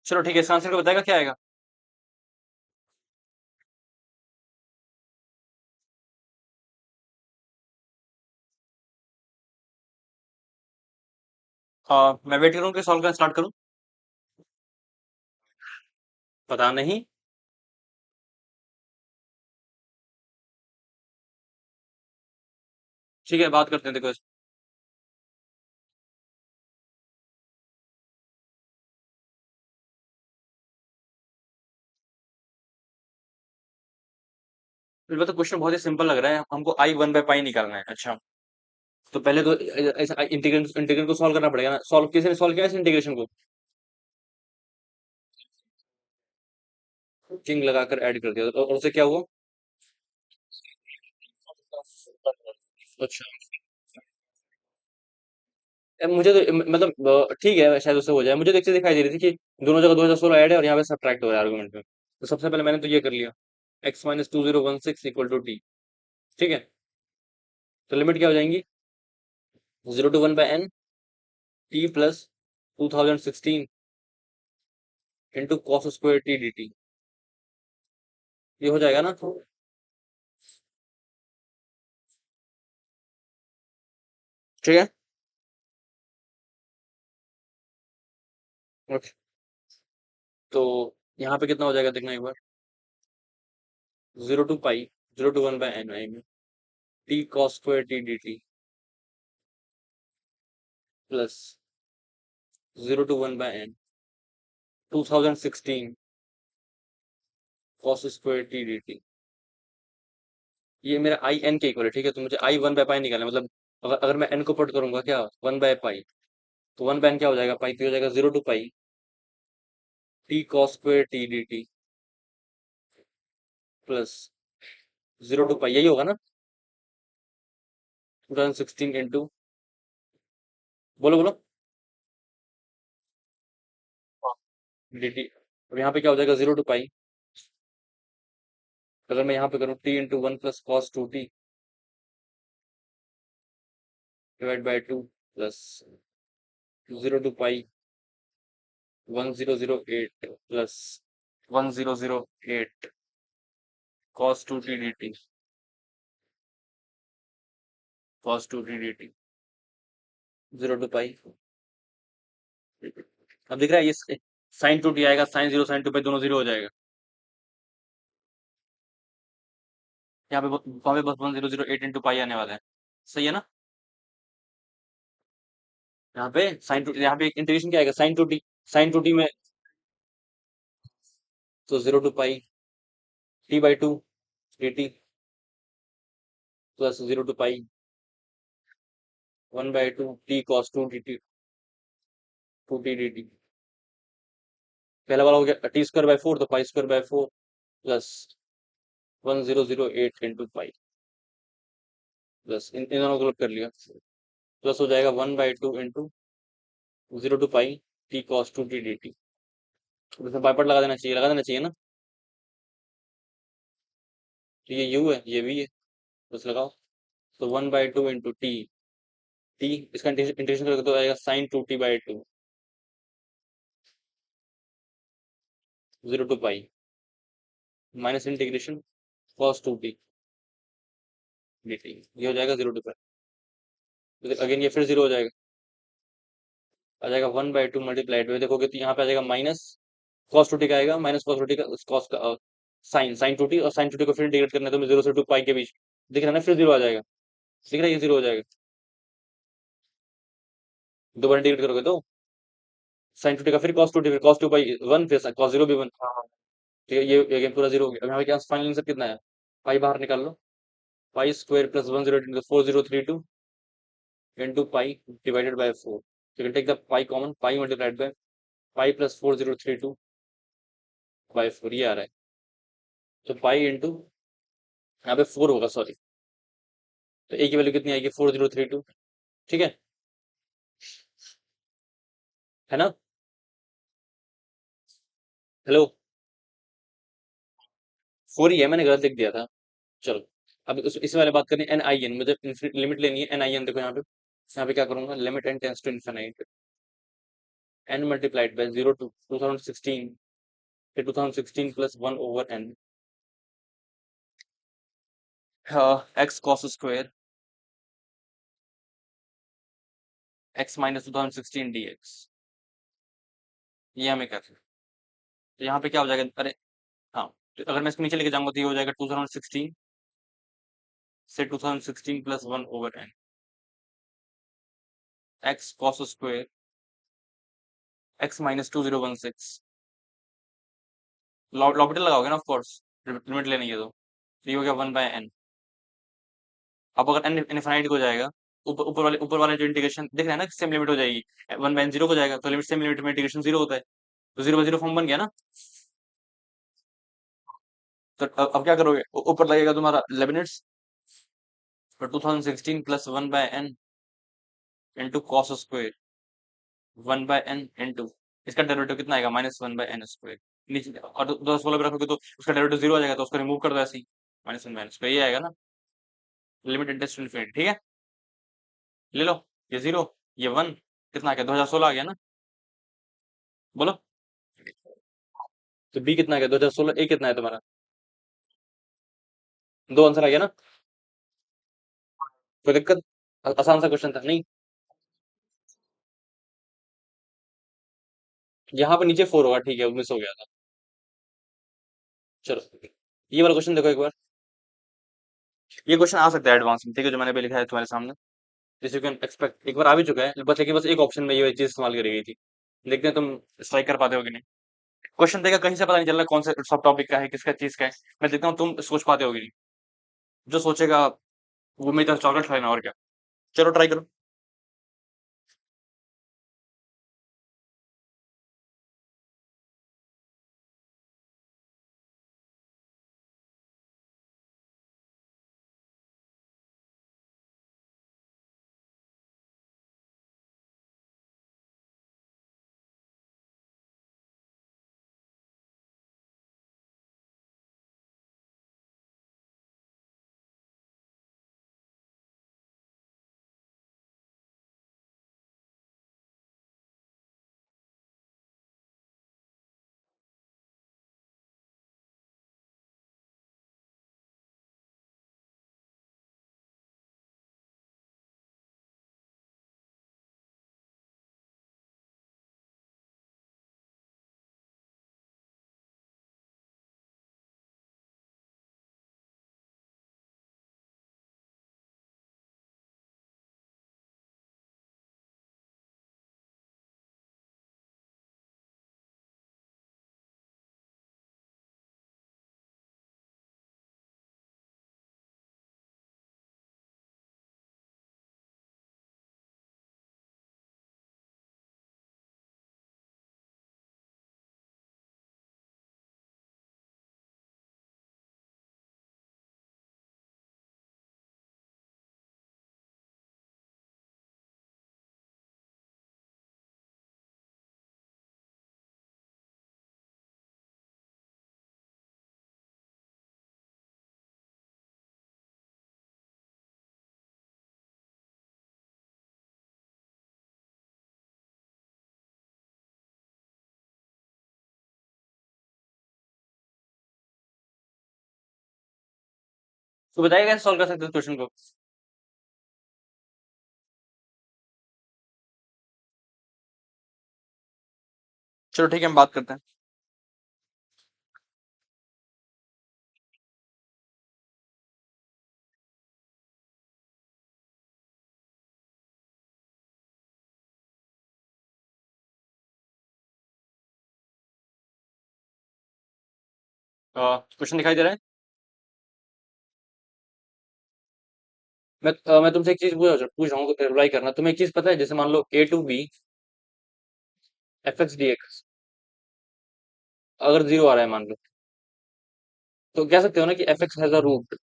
चलो ठीक है, इसका आंसर को बताएगा क्या आएगा? हाँ, मैं वेट करूँ कि सॉल्व करना स्टार्ट करूँ? पता नहीं। ठीक है, बात करते हैं, देखो फिर तो क्वेश्चन बहुत ही सिंपल लग रहा है, हमको आई वन बाई पाई निकालना है। अच्छा, तो पहले तो ऐसा इंटीग्रेशन इंटीग्रेशन को सॉल्व करना पड़ेगा ना। सॉल्व किसी ने सॉल्व किया इस इंटीग्रेशन को? किंग लगाकर ऐड कर दिया, तो और उससे क्या हुआ? अच्छा, मुझे तो मतलब ठीक है, शायद उससे हो जाए। मुझे तो एक चीज दिखाई दे रही थी कि दोनों जगह 2016 ऐड है और यहाँ पे सब्ट्रैक्ट हो रहा है आर्गुमेंट में। तो सबसे पहले मैंने तो ये कर लिया, x-2016 इक्वल टू टी। ठीक है, तो लिमिट क्या हो जाएंगी? 0 to 1 by n T plus 2016 into cos square T d T. ये हो जाएगा ना? ठीक है, ओके। तो यहाँ पे कितना हो जाएगा देखना एक बार। 0 to pi 0 to 1 by n आई में T cos square T d T plus 0 to 1 by n 2016 cos square T d T. ये मेरा आई एन के इक्वल है, ठीक है। तो मुझे आई वन बाय पाई निकालना है, मतलब अगर मैं एन को पुट करूंगा क्या, 1 by पाई, तो 1 by n क्या हो जाएगा? पाई, तो हो जाएगा 0 to pi t cos square T d T plus 0 to पाई, यही होगा ना? 2016 इंटू, बोलो बोलो, डी टी। अब यहाँ पे क्या हो जाएगा? 0 to पाई, अगर मैं यहाँ पे करूँ T into 1 plus cos 2 T divide by 2 plus 0 to pi 1008 plus 1008 cos 2t dt cos 2t dt 0 to पाई। अब दिख रहा है ये साइन 2t आएगा, साइन 0 sin 2 पाई दोनों 0 हो जाएगा। यहाँ पे वहां पे बस 1008 इंटू पाई आने वाला है, सही है ना? यहाँ पे साइन टू, यहाँ पे इंटीग्रेशन क्या आएगा? साइन 2t, साइन 2t में तो 0 to pi t/2 dt plus 0 to pi 1/2 t cos 2 dt 2t dt। पहला वाला हो गया t² बाई 4, तो pi by 4 plus 1008 into pi plus इन दोनों को कर लिया, प्लस हो जाएगा 1/2 into 0 to pi t cos 2 t d t. इसमें पाइपट लगा देना चाहिए, लगा देना चाहिए ना? तो ये यू है, ये भी है, बस लगाओ। तो 1/2 इंटू टी, टी इसका इंटीग्रेशन करके तो आएगा sin 2t/2 0 to pi minus integration cos 2t dt। ये हो जाएगा 0 to पाई, अगेन ये फिर 0 हो जाएगा, आ जाएगा 1/2 मल्टीप्लाइड में देखोगे तो यहाँ पे आ जाएगा माइनस cos 2t का आएगा, माइनस cos 2t का cos का sin 2t, और sin 2t को फिर इंटीग्रेट करना है तो 0 से 2 पाई के बीच, दिख रहा है ना? फिर 0 आ जाएगा, दिख रहा है? ये 0 हो जाएगा, दो बार इंटीग्रेट करोगे तो sin 2t का फिर cos 2t, फिर cos 2 पाई 1, फिर cos 0 भी 1। ठीक है, ये अगेन पूरा 0 हो गया। अब यहाँ पे क्या फाइनल आंसर कितना है? पाई बाहर निकाल लो, pi plus 108 4032 into pi divided by 4। You can take the pi common, pi multiplied by pi plus 4032/4, ये आ रहा है। तो पाई इंटू, यहाँ पे 4 होगा सॉरी, तो ए की वैल्यू कितनी आएगी? 4032, ठीक है ना? हेलो, 4 ही है, मैंने गलत लिख दिया था। चलो, अब इस वाले बात करें, एन आई एन, मुझे लिमिट लेनी है एन आई एन। देखो यहाँ पे क्या करूंगा, limit n tends to infinite, n multiplied by 0 to 2016 फिर 2016 plus 1 over n x cos square x minus 2016 dx ये हमें करना है। तो यहाँ पे क्या हो जाएगा, अरे हाँ, तो अगर मैं इसको नीचे लेके जाऊंगा तो ये हो जाएगा 2016 से 2016 plus 1 over n x cos square x minus 2016 L'Hôpital लगाओगे ना, ऑफ कोर्स लिमिट लेनी है तो ये हो गया 1 बाय n। अब अगर n इनफाइनाइट को जाएगा, ऊपर वाले जो इंटीग्रेशन दिख रहा है ना, सेम लिमिट हो जाएगी, 1 बाय n 0 को जाएगा तो लिमिट सेम लिमिट में इंटीग्रेशन 0 होता है, तो 0 बाय 0 फॉर्म बन गया ना। तो अब क्या करोगे, ऊपर लगेगा तुम्हारा लेबनिट्स, तो 2016 plus 1 by n into cos square 1 by n into इसका डेरिवेटिव कितना आएगा, माइनस 1 बाय n स्क्वायर। नीचे और दस वाला भी रखोगे तो उसका डेरिवेटिव 0 आ जाएगा, तो उसको रिमूव कर दो ऐसे ही, माइनस 1 बाय n स्क्वायर, ये आएगा ना। लिमिट इंटेंस टू इन्फिनिटी, ठीक है, ले लो। ये 0, ये 1, कितना आ गया, 2016 आ गया ना, बोलो। तो बी कितना आ गया 2016, ए कितना है तुम्हारा, दो आंसर आ गया ना। कोई दिक्कत, आसान सा क्वेश्चन था नहीं। यहाँ पे नीचे 4 होगा, ठीक है, वो मिस हो गया था। चलो ये वाला क्वेश्चन देखो एक बार, ये क्वेश्चन आ सकता है एडवांस में, ठीक है, जो मैंने अभी लिखा है तुम्हारे सामने, जैसे यू कैन एक्सपेक्ट, एक बार आ भी चुका है बस, लेकिन बस एक ऑप्शन में ये चीज इस्तेमाल करी गई थी। देखते हैं तुम स्ट्राइक कर पाते हो कि नहीं। क्वेश्चन देगा, कहीं से पता नहीं चल रहा कौन से सब टॉपिक का है, किसका चीज का है। मैं देखता हूँ तुम सोच पाते हो कि नहीं, जो सोचेगा वो मेरी तरफ चॉकलेट खाना, और क्या। चलो ट्राई करो। तो बताइए कैसे सॉल्व कर सकते हो क्वेश्चन को। चलो ठीक है, हम बात करते हैं। क्वेश्चन दिखाई दे रहा है। मैं तुमसे एक चीज पूछ रहा हूँ, रिप्लाई करना। तुम्हें एक चीज पता है, जैसे मान लो a to b F x d x, अगर 0 आ रहा है मान लो, तो कह सकते हो ना कि f x has a root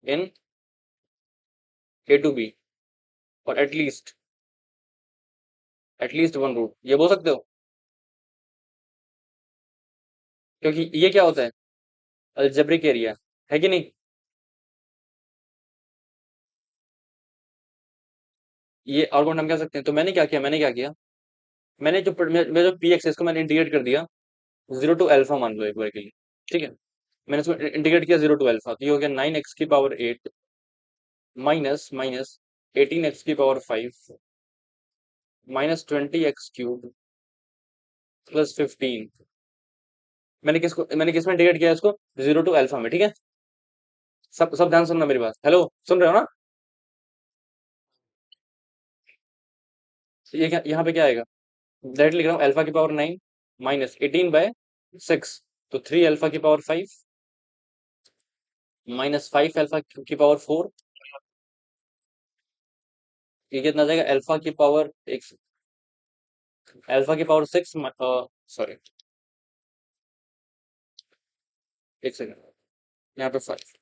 in a to b, और एटलीस्ट वन रूट, ये बोल सकते हो। क्योंकि ये क्या होता है, अलजेब्रिक एरिया, है कि नहीं। ये आर्गुमेंट हम कह सकते हैं। तो मैंने क्या किया, मैंने जो मेरा जो पी एक्स है इसको मैंने इंटीग्रेट कर दिया 0 to अल्फा मान लो एक बार के लिए। ठीक है, मैंने इसको इंटीग्रेट किया 0 to अल्फा, तो ये हो गया 9x⁻8 minus minus 18x⁻5 minus 20x³ plus 15। मैंने किस में इंटीग्रेट किया इसको, 0 to अल्फा में। ठीक है, सब सब ध्यान सुनना मेरी बात। हेलो, सुन रहे हो ना? तो ये क्या यहाँ पे क्या आएगा, डायरेक्ट लिख रहा हूँ अल्फा⁻9 माइनस 18/6, तो 3 अल्फा⁻5 माइनस 5 अल्फा⁻4, ये कितना आ जाएगा अल्फा⁻6, सॉरी एक सेकंड, यहाँ पे 5।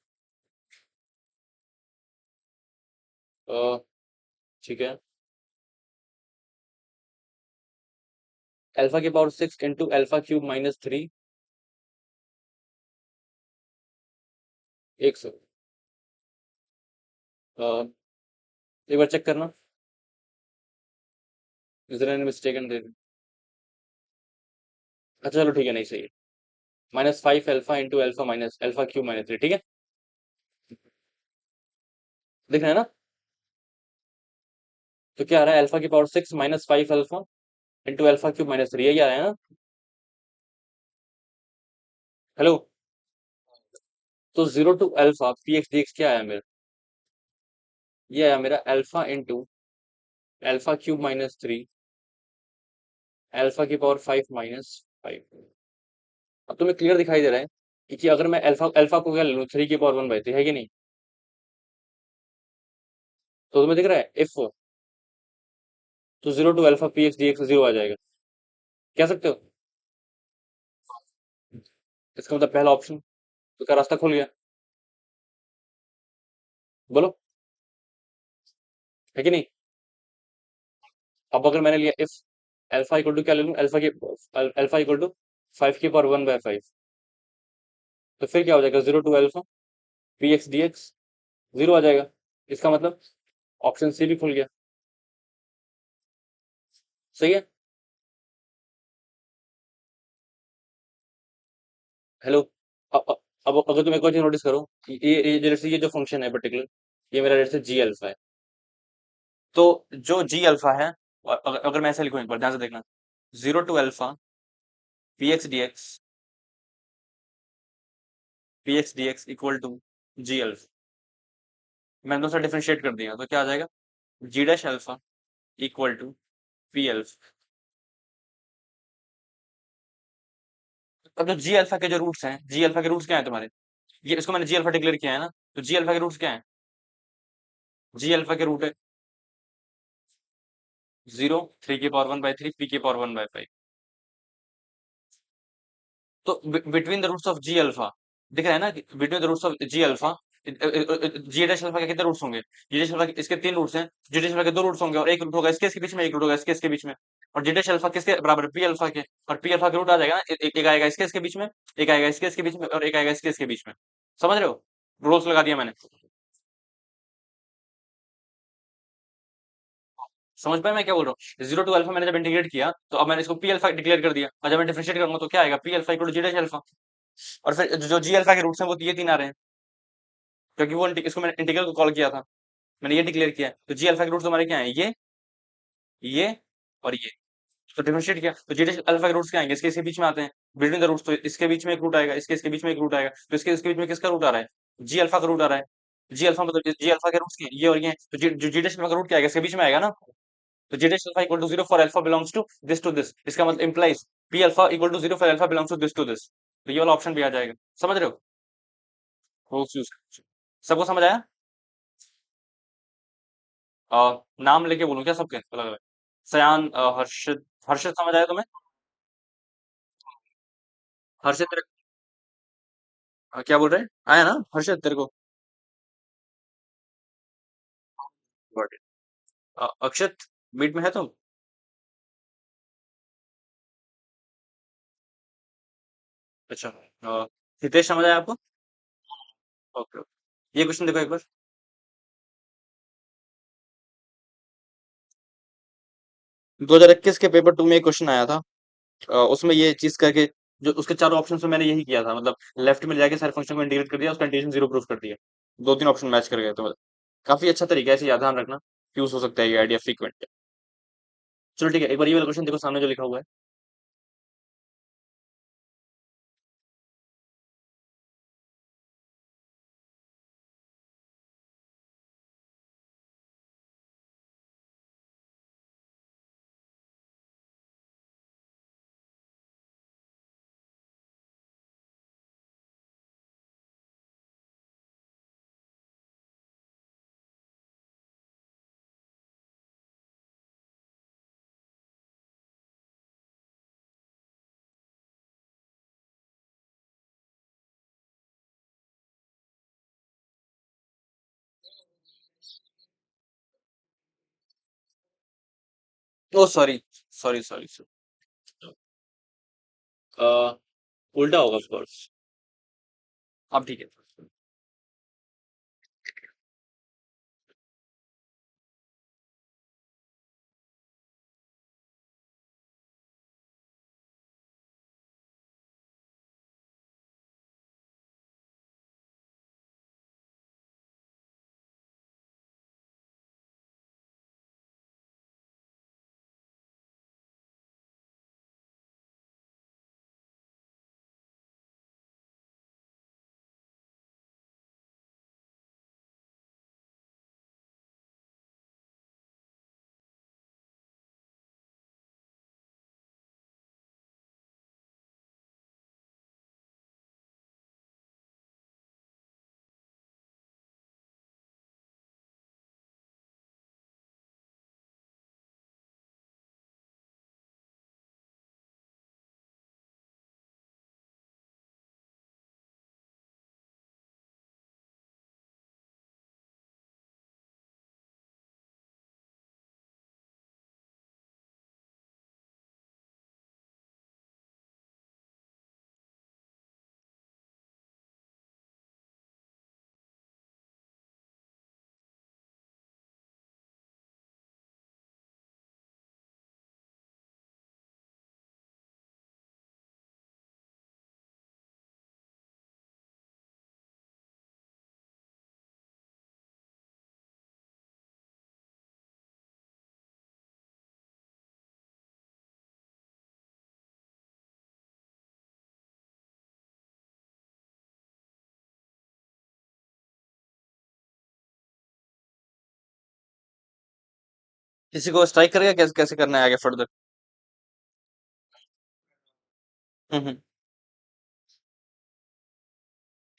ठीक है, अल्फा⁻6 इंटू अल्फा³ - 3, 100। एक बार चेक करना, मिस्टेकन दे। अच्छा चलो ठीक है, नहीं सही है। -5 अल्फा इंटू अल्फा माइनस अल्फा³ - 3। ठीक है, दिख रहा है ना? तो क्या आ रहा है, अल्फा⁻6 -5 अल्फा इंटू अल्फा³- 3, यही आ रहा है ना? हेलो, तो 0 to alpha p x d x क्या आया मेरा, ये आया मेरा अल्फा इंटू अल्फा³ - 3 अल्फा⁻5 - 5। अब तुम्हें क्लियर दिखाई दे रहा है कि अगर मैं अल्फा अल्फा को क्या ले लूँ, 3 की पावर 1/3 है कि नहीं? तो तुम्हें दिख रहा है इफ, तो 0 to alpha p x d x 0 आ जाएगा, कह सकते हो। इसका मतलब पहला ऑप्शन तो का रास्ता खुल गया, बोलो, है कि नहीं? अब अगर मैंने लिया इफ अल्फा इक्वल टू क्या ले लूँ, अल्फा इक्वल टू 5 की पावर 1/5, तो फिर क्या हो जाएगा, 0 to alpha p x d x 0 आ जाएगा। इसका मतलब ऑप्शन सी भी खुल गया। सही है। हेलो, अब अगर तुम एक और चीज नोटिस करो, ये जैसे ये जो फंक्शन है पर्टिकुलर, ये मेरा जैसे जी अल्फा है, तो जो जी अल्फा है, अगर मैं ऐसे लिखूं एक बार ध्यान से देखना, 0 to alpha p x d x equal to g alpha. मैंने दोनों से डिफरेंशिएट कर दिया, तो क्या आ जाएगा, g dash alpha equal to p alpha. अब जो जी अल्फा के जो रूट्स हैं, जी अल्फा के रूट्स क्या है तुम्हारे, ये इसको मैंने जी अल्फा डिक्लेयर किया है ना, तो जी अल्फा के रूट्स क्या है, जी अल्फा के रूट है 0, 3 की पावर 1/3, पी की पावर 1/5। तो between the roots of g alpha, दिख रहा है ना, between the roots of g alpha, g dash alpha के कितने रूट्स होंगे, जी डैश अल्फा के इसके 3 रूट्स हैं, जी डैश अल्फा के 2 रूट्स होंगे, और एक रूट होगा इसके बीच में, एक रूट होगा इसके बीच में, और जी डैश अल्फा किसके बराबर है, पी अल्फा के, और पी अल्फा के रूट आ जाएगा ना, एक आएगा इसके बीच में, एक आएगा इसके बीच में, और एक आएगा इसके बीच में। समझ रहे हो, रूल्स लगा दिया मैंने। समझ पाए मैं क्या बोल रहा हूँ, 0 to अल्फा मैंने जब इंटीग्रेट किया, तो अब मैंने इसको पी अल्फा डिक्लेयर कर दिया, और जब मैं डिफरेंशिएट करूंगा तो क्या आएगा, p alpha equal to g dash alpha. और फिर जो जी अल्फा के रूट्स हैं वो ये 3 आ रहे हैं, क्योंकि वो इसको मैंने इंटीग्रल को कॉल किया था, मैंने ये डिक्लेयर किया है। तो जी अल्फा के रूट्स हमारे क्या है, ये और ये। तो डिफरेंशिएट किया, तो जी अल्फा के रूट्स क्या आएंगे, इसके इसके बीच में आते हैं, बिटवीन द रूट्स, तो इसके बीच में एक रूट आएगा, इसके इसके बीच में एक रूट आएगा, तो इसके इसके बीच में किसका रूट आ रहा है, जी अल्फा का रूट आ रहा है। जी अल्फा मतलब जी अल्फा के रूट्स क्या हैं, ये और ये हैं। तो जी डैश अल्फा का रूट क्या आएगा, इसके बीच में आएगा ना, तो g dash alpha equal to 0 for alpha belongs to this. इसका मतलब implies p alpha equal to 0 for alpha belongs to this. तो ये वाला ऑप्शन भी आ जाएगा। समझ रहे हो, रूल्स यूज, सबको समझ आया? नाम लेके बोलूं क्या सबके अलग अलग, सयान, हर्षित, हर्षित समझ आया तुम्हें? हर्षित तेरे, क्या बोल रहे हैं, आया ना हर्षित तेरे को? Got it. अक्षित, मीट में है तुम? अच्छा, हितेश समझ आया आपको? ओके, ये क्वेश्चन देखो एक बार। 2021 के पेपर 2 में एक क्वेश्चन आया था। उसमें ये चीज करके, जो उसके चारों ऑप्शन में मैंने यही किया था, मतलब लेफ्ट में जाके सारे फंक्शन को इंटीग्रेट कर दिया, उसका इंटीग्रेशन जीरो प्रूफ कर दिया। दो तीन ऑप्शन मैच कर गए तो काफी अच्छा तरीका है, ऐसे याद ध्यान रखना, यूज हो सकता है ये आइडिया फ्रीक्वेंट। चलो ठीक है, एक बार ये वाला क्वेश्चन देखो सामने जो लिखा हुआ है। ओ सॉरी, सॉरी सॉरी सॉरी। उल्टा होगा ऑफ कोर्स। अब ठीक है। किसी को स्ट्राइक करेगा, कैसे कैसे करना है आगे फर्दर? हम्म।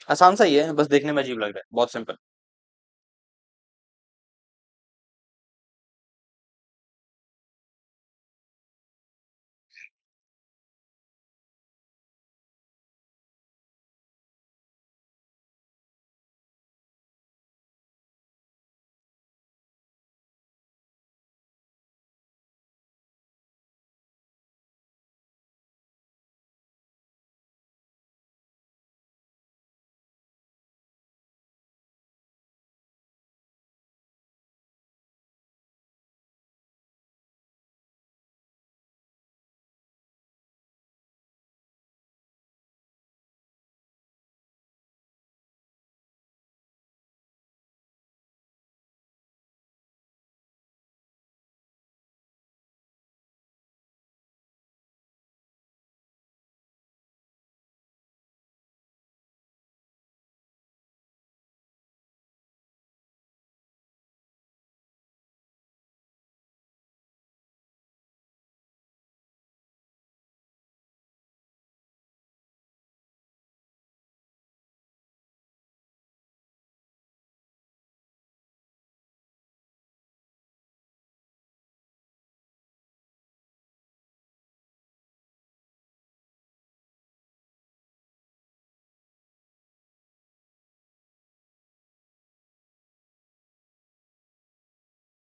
आसान सा ही है, बस देखने में अजीब लग रहा है, बहुत सिंपल।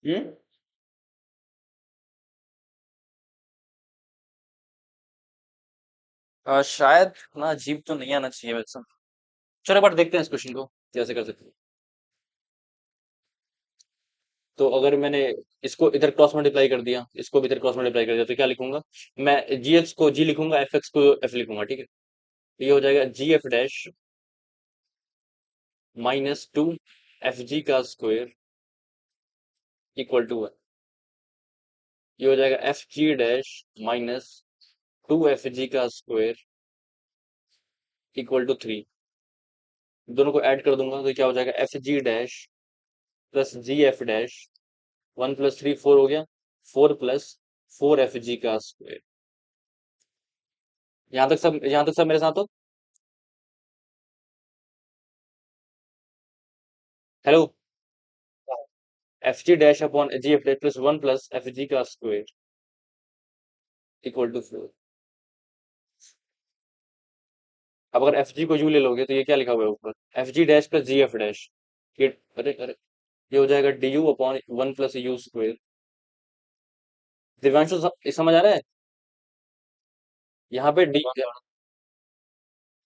हम्म। शायद ना, अजीब तो नहीं आना चाहिए वैसे। चलो एक बार देखते हैं इस क्वेश्चन को कैसे कर सकते हैं। तो अगर मैंने इसको इधर क्रॉस मल्टीप्लाई कर दिया, इसको भी इधर क्रॉस मल्टीप्लाई कर दिया, तो क्या लिखूंगा मैं? जी एक्स को जी लिखूंगा, एफ एक्स को एफ लिखूंगा, ठीक है। तो ये हो जाएगा जी एफ डैश -2 एफ जी का स्क्वायर इक्वल टू 1। ये हो जाएगा F g dash -2 F g का स्क्वायर इक्वल टू 3। दोनों को ऐड कर दूंगा तो क्या हो जाएगा? एफ जी डैश प्लस जी एफ डैश 1 + 3 4 हो गया, 4 + 4 एफ जी का स्क्वायर। यहाँ तक सब मेरे साथ हो? Hello. F g dash upon g f dash plus 1 + f g का स्क्वायर इक्वल टू 4। अब अगर एफ जी को यू ले लोगे तो ये क्या लिखा हुआ है ऊपर? एफ जी डैश प्लस जी एफ डैश। ये अरे अरे, ये हो जाएगा D you upon 1 + you square. Divyanshu समझ आ रहा है? यहाँ पे डी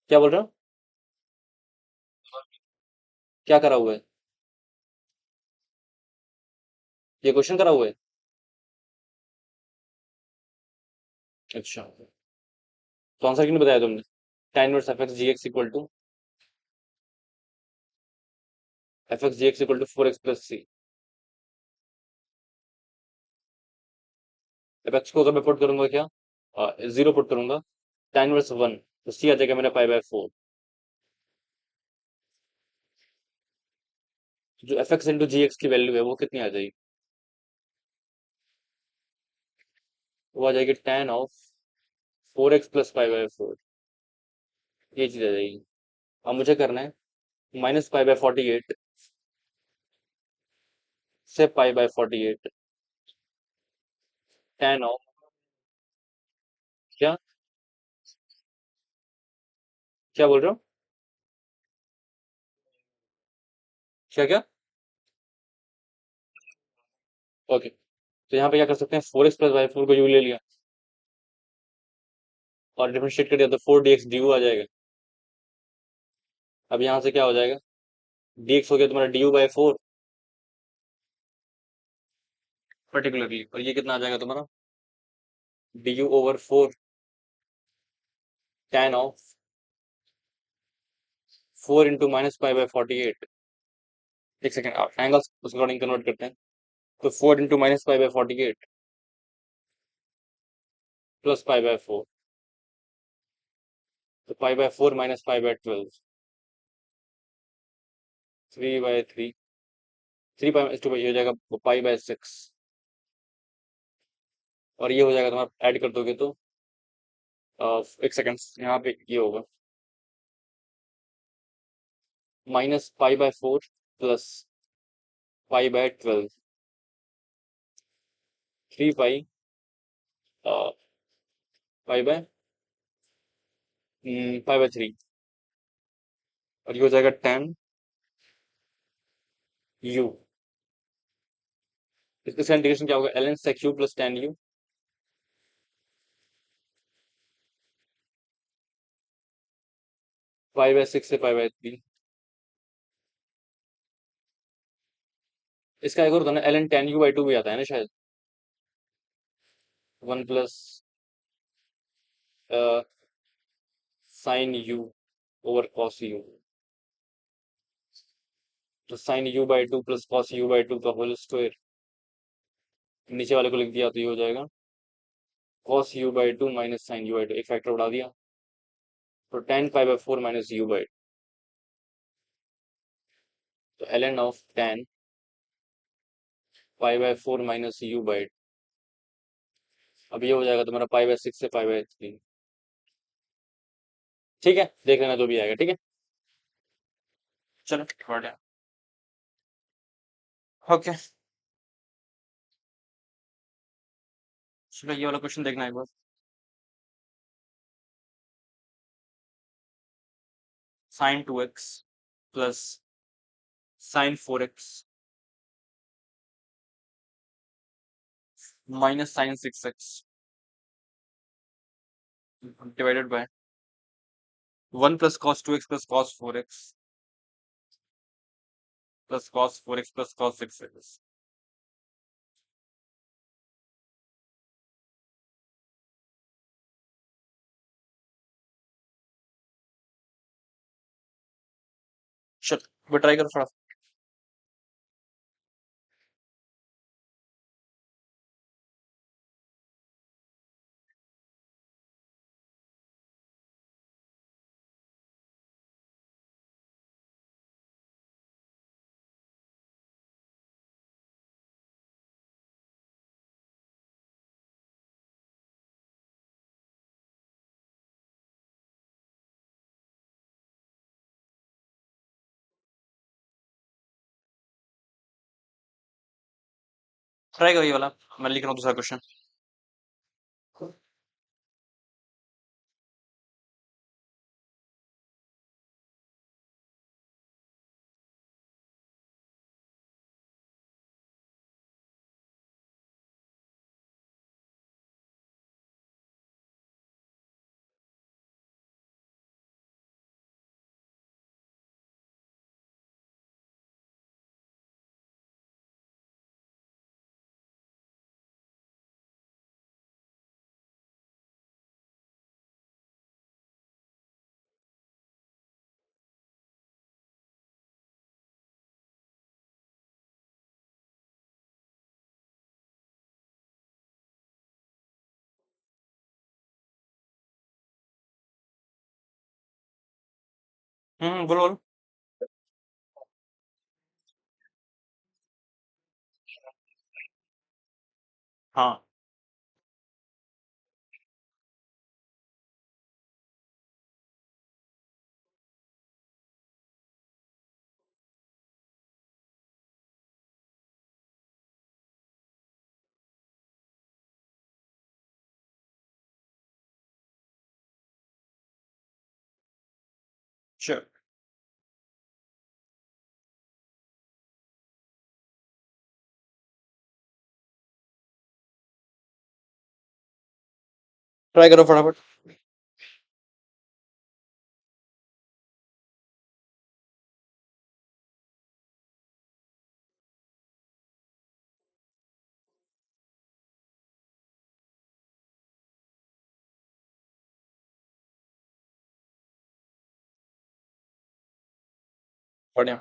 क्या बोल रहा हूँ? क्या करा हुआ है? ये क्वेश्चन करा हुआ है? अच्छा, तो आंसर क्यों नहीं बताया तुमने? tan inverse f x g x equal to f x g x equal to 4x + 3। F x को अगर मैं पुट करूंगा क्या? 0 पुट करूंगा, tan इनवर्स 1, तो सी आ जाएगा मेरा π/4। जो एफ एक्स इंटू जी एक्स की वैल्यू है वो कितनी आ जाएगी? वो आ जाएगी tan ऑफ 4x + π/4। ये चीज आ जाएगी। अब मुझे करना है -π/48 से π/48 tan ऑफ क्या क्या बोल रहे हो? क्या क्या? ओके, तो यहाँ पे क्या कर सकते हैं? 4x + y4 को यू ले लिया और डिफरेंशिएट कर दिया तो 4 dx du आ जाएगा। अब यहाँ से क्या हो जाएगा? dx हो गया तुम्हारा du/4 पर्टिकुलरली, और ये कितना आ जाएगा तुम्हारा? du/4 tan of 4 into -π/48। एक सेकेंड, आप एंगल्स उस अकॉर्डिंग कन्वर्ट करते हैं। तो 4 इंटू -π/48 प्लस π/4, तो π/4 - π/12 3/3 3 ये हो जाएगा π/6। और ये हो जाएगा तुम्हारा, ऐड कर दोगे तो एक सेकेंड, यहाँ पे ये होगा -π/4 प्लस π/12 3 π/3। और ये हो जाएगा tan u। इसका इंटीग्रेशन क्या होगा? ln sec u plus tan u। π/6 से π/3। इसका एक और होता है ना, ln tan u/2 भी आता है ना शायद। 1 plus sin u over cos u। तो sin u/2 plus cos u/2 का होल स्क्वायर, नीचे वाले को लिख दिया तो ये हो जाएगा cos u/2 minus sin u/2, एक फैक्टर उड़ा दिया, तो tan π/4 माइनस u/2। तो ln of tan π/4 minus u/2। अब ये हो जाएगा तुम्हारा π/6 से π/3। ठीक है, देख लेना जो भी आएगा, ठीक है। चलो बढ़िया। ओके, चलो ये वाला क्वेश्चन देखना एक बार। sin 2x plus sin 4x minus sin 6x divided by 1 plus cos 2x plus cos 4x plus cos 4x plus cos 6x। चल वो ट्राई करो थोड़ा। ट्राई करो ये वाला। मैं लिख रहा हूँ दूसरा क्वेश्चन। बोलो बोलो। हाँ। श्योर। ट्राई करो फटाफट। बढ़िया।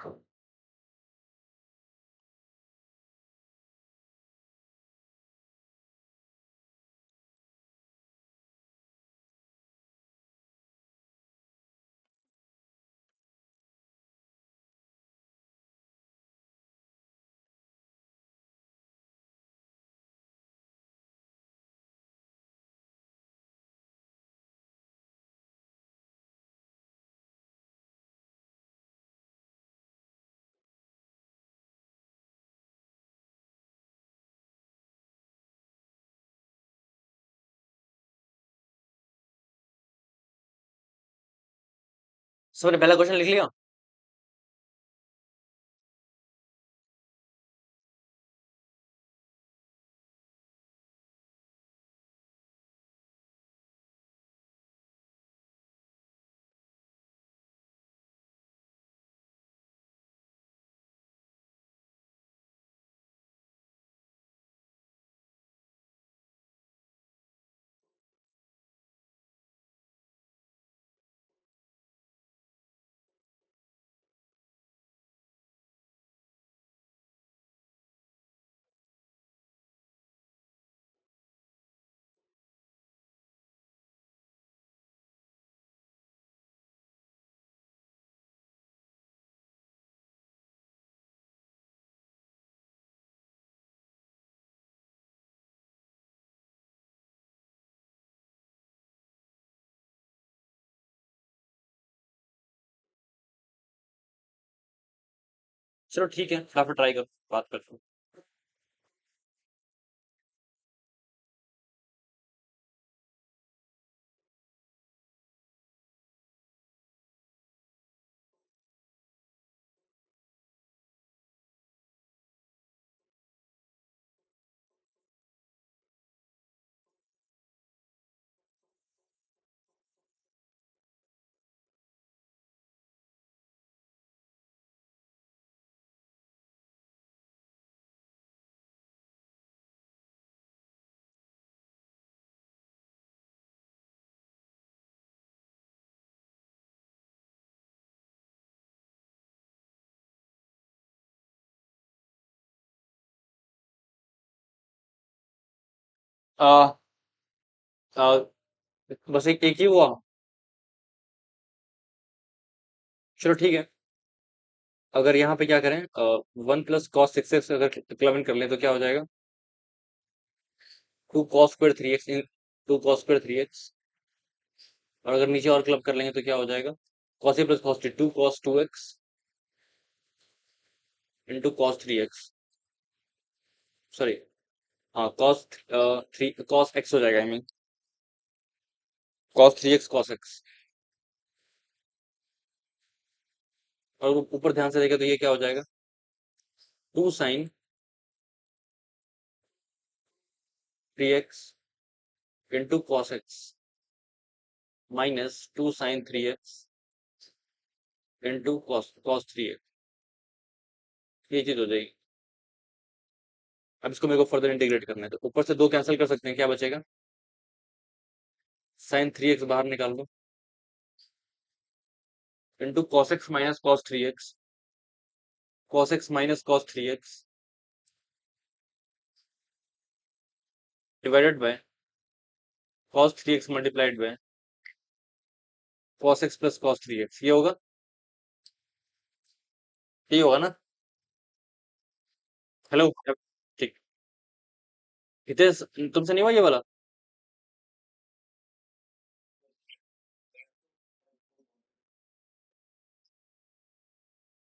सबने पहला क्वेश्चन लिख लिया। चलो ठीक है, फटाफट ट्राई करो, बात करते हैं। आ, आ, बस एक एक ही हुआ। चलो ठीक है। अगर यहाँ पे क्या करें, 1 + cos 6x अगर क्लब इन कर लें तो क्या हो जाएगा? 2 cos² 3x इन 2 cos²3x। और अगर नीचे और क्लब कर लेंगे तो क्या हो जाएगा? cos a + cos t 2 cos 2x into cos 3x। Sorry, हाँ cos x हो जाएगा, I mean cos 3x cos x। और ऊपर ध्यान से देखा तो ये क्या हो जाएगा? 2 sin 3x into cos x -2 sin 3x into cos 3x। ये चीज हो जाएगी। अब इसको मेरे को फर्दर इंटीग्रेट करना है, तो ऊपर से दो कैंसिल कर सकते हैं, क्या बचेगा? sin 3x बाहर निकाल दो into cos x - cos 3x। cos x - cos 3x divided by cos 3x multiplied by cos x + cos 3x। ये होगा, ये होगा ना? हेलो। ठीक। हितेश, तुमसे नहीं हुआ ये वाला?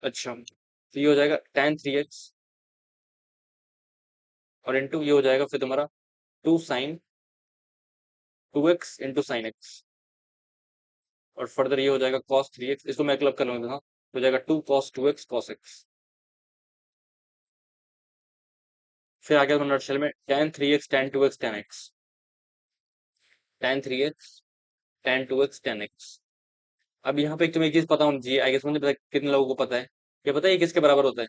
अच्छा, तो ये हो जाएगा tan 3x और इंटू ये हो जाएगा फिर तुम्हारा 2 sin 2x into sin x। और फर्दर ये हो जाएगा cos 3x, इसको मैं क्लब कर लूंगा, हाँ, हो जाएगा 2 cos 2x cos x। फिर आ गया तो नटशेल में tan 3x tan 2x tan x। tan 3x tan 2x tan x। अब यहाँ पे तुम्हें एक चीज पता होनी चाहिए, आई गेस मुझे पता है कितने लोगों को पता है। क्या पता है ये किसके बराबर होता है?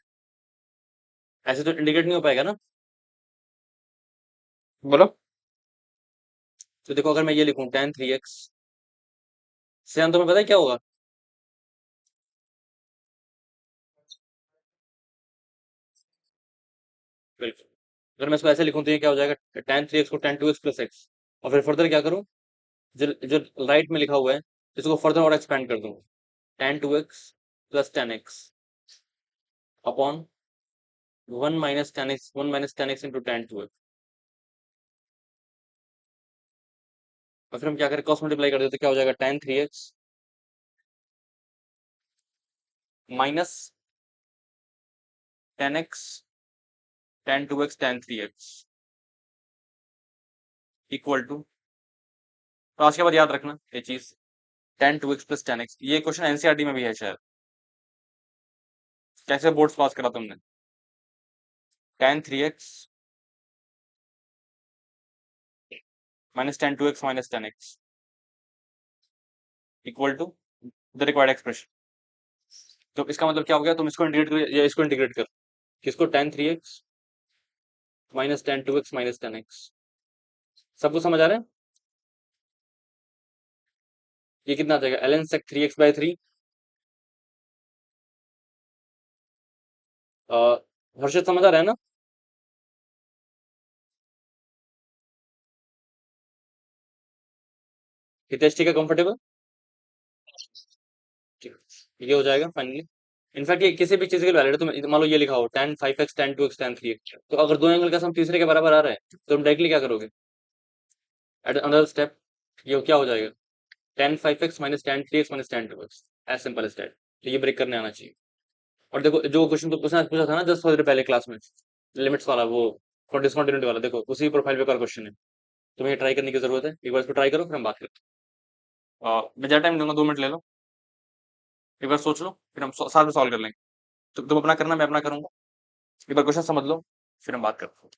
ऐसे तो इंडिकेट नहीं हो पाएगा ना। बोलो। तो देखो, अगर मैं ये लिखूं tan 3x, से हम तुम्हें पता है क्या होगा? बिल्कुल। अगर मैं इसको ऐसे लिखूं तो ये क्या हो जाएगा? tan 3x को tan 2x + x। और फिर फर्दर क्या करूं? जो जो राइट में लिखा हुआ है, इसको फर्दर और एक्सपेंड कर दूं। tan 2x + tan x upon 1 - tan x into tan 2x। और फिर हम क्या करें, क्रॉस मल्टीप्लाई कर देते, क्या हो जाएगा? tan 3x minus tan x tan 2x tan 3x equal to. तो आज के बाद याद रखना ये चीज, tan 2x + tan x। ये क्वेश्चन एनसीईआरटी में भी है शायद। कैसे बोर्ड्स पास करा तुमने? tan 3x -tan 2x - tan x equal to the required expression. तो इसका मतलब क्या हो गया? तुम इसको इंटीग्रेट कर या इसको इंटीग्रेट कर। किसको? tan 3x -tan 2x - tan x। सबको समझ आ रहा है? ये कितना आ जाएगा? ln sec 3x/3। हर्षित समझ आ रहा है ना? हितेश ठीक है, कंफर्टेबल? ठीक है। ये हो जाएगा फाइनली। इनफैक्ट ये किसी भी चीज के वैलिड है, तुम मान लो ये लिखा हो tan 5x tan 2x tan 3x, तो अगर दो एंगल का सम तीसरे के बराबर आ रहा है तो तुम डायरेक्टली क्या करोगे? एट अनदर स्टेप ये क्या हो जाएगा? tan 5x -tan 3x - tan 2x। As simple as that. तो ये ब्रेक करने आना चाहिए। और देखो, जो क्वेश्चन तो उसने पूछा था ना जस्ट थोड़ी देर पहले क्लास में, लिमिट्स वाला, वो डिसकंटिन्यूटी वाला, देखो उसी प्रोफाइल पे का क्वेश्चन है। तुम्हें ये ट्राई करने की जरूरत है, एक बार इसको ट्राई करो फिर हम बात करते हैं। मैं ज्यादा टाइम दूंगा, 2 मिनट ले लो, एक बार सोच लो, फिर हम साथ में सॉल्व कर लेंगे। तो तुम अपना करना, मैं अपना करूंगा। एक बार क्वेश्चन समझ लो, फिर हम बात करते हैं।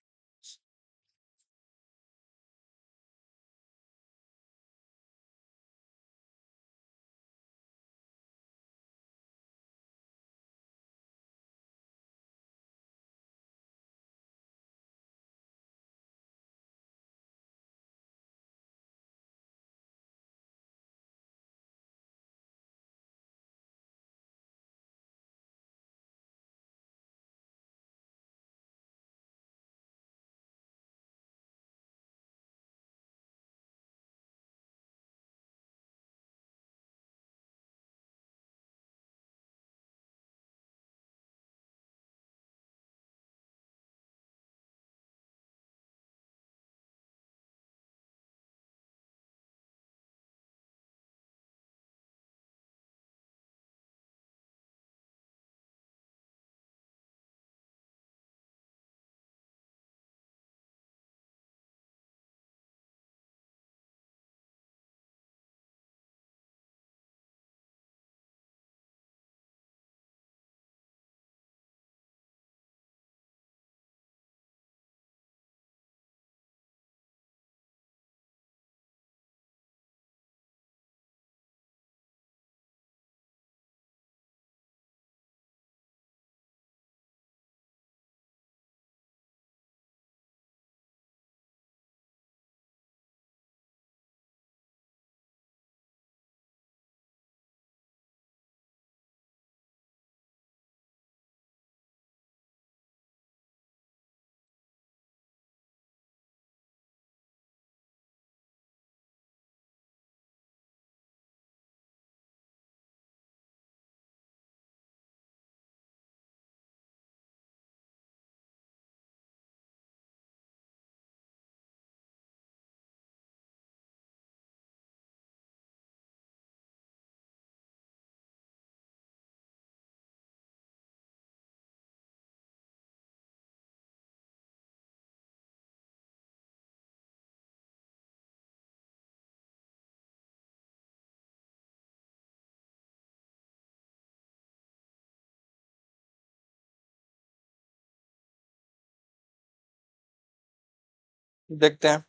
देखते हैं।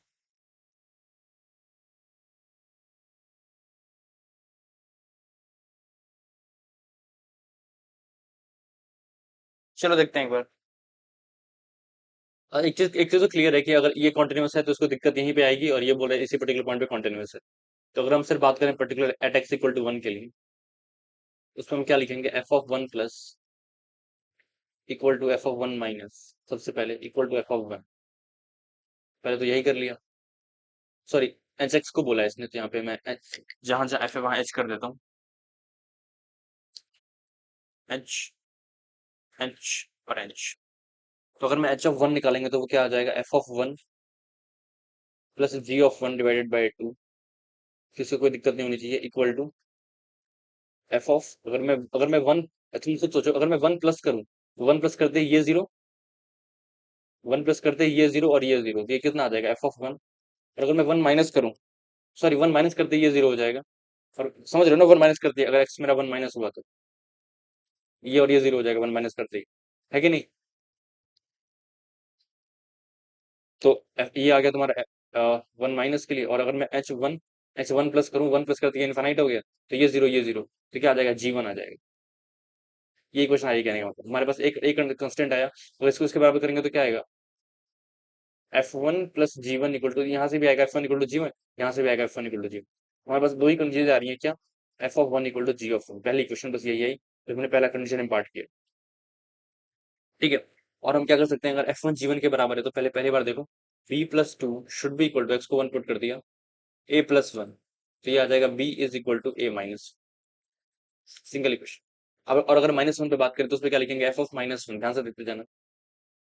चलो देखते हैं एक बार। एक चीज तो क्लियर है कि अगर ये कॉन्टिन्यूस है तो उसको दिक्कत यहीं पे आएगी, और ये बोल रहा है इसी पर्टिकुलर पॉइंट पे कॉन्टिन्यूस है। तो अगर हम सिर्फ बात करें particular at x equal to one के लिए, उसमें हम क्या लिखेंगे, f of one plus equal to F of one minus, सबसे पहले equal to F of one, पहले तो यही कर लिया। सॉरी, एच एक्स को बोला है इसने, तो यहाँ पे मैं जहां जहां एफ है वहां एच कर देता हूँ। एच, एच और एच। तो अगर मैं एच ऑफ वन निकालेंगे तो वो क्या आ जाएगा, f of one plus g of one divided by two, किसी को कोई दिक्कत नहीं होनी चाहिए, इक्वल टू एफ ऑफ, अगर मैं वन, तुम खुद सोचो, अगर मैं वन प्लस करूं तो वन प्लस करते ही ये जीरो, वन प्लस करते ही ये जीरो और ये जीरो, तो ये कितना आ जाएगा, एफ ऑफ वन। और अगर मैं वन माइनस करूं, सॉरी वन माइनस करते ही ये जीरो हो जाएगा। और समझ रहे हो ना, वन माइनस करते ही अगर एक्स मेरा वन माइनस हुआ तो ये और ये जीरो हो जाएगा वन माइनस करते ही, है कि नहीं। तो ये आ गया तुम्हारा वन माइनस के लिए। और अगर मैं एच वन प्लस करूँ, वन प्लस करते इनफाइनाइट हो गया, तो ये जीरो, तो क्या आ जाएगा, जी वन आ जाएगा। ये क्वेश्चन आई कहने का मतलब, हमारे पास एक कंस्टेंट आया, तो इसको इसके बराबर करेंगे तो क्या आएगा, f one plus g one equal to, यहाँ से भी आएगा f one equal to g one, यहाँ से भी आएगा f one equal to g one. हमारे पास दो ही कंडीशन आ रही है क्या, f of one equal to g of one, पहली क्वेश्चन बस यही आई, तो हमने पहला कंडीशन इम्पार्ट किया। ठीक है। और हम क्या कर सकते हैं, अगर एफ वन जी वन के बराबर है तो पहले पहली बार देखो, b plus two should be equal to, x को वन पुट कर दिया, ए प्लस वन, तो ये आ जाएगा b is equal to a minus, single equation. अब और अगर माइनस वन पे बात करें तो उस पर क्या लिखेंगे, एफ ऑफ माइनस वन, ध्यान से देखते जाना,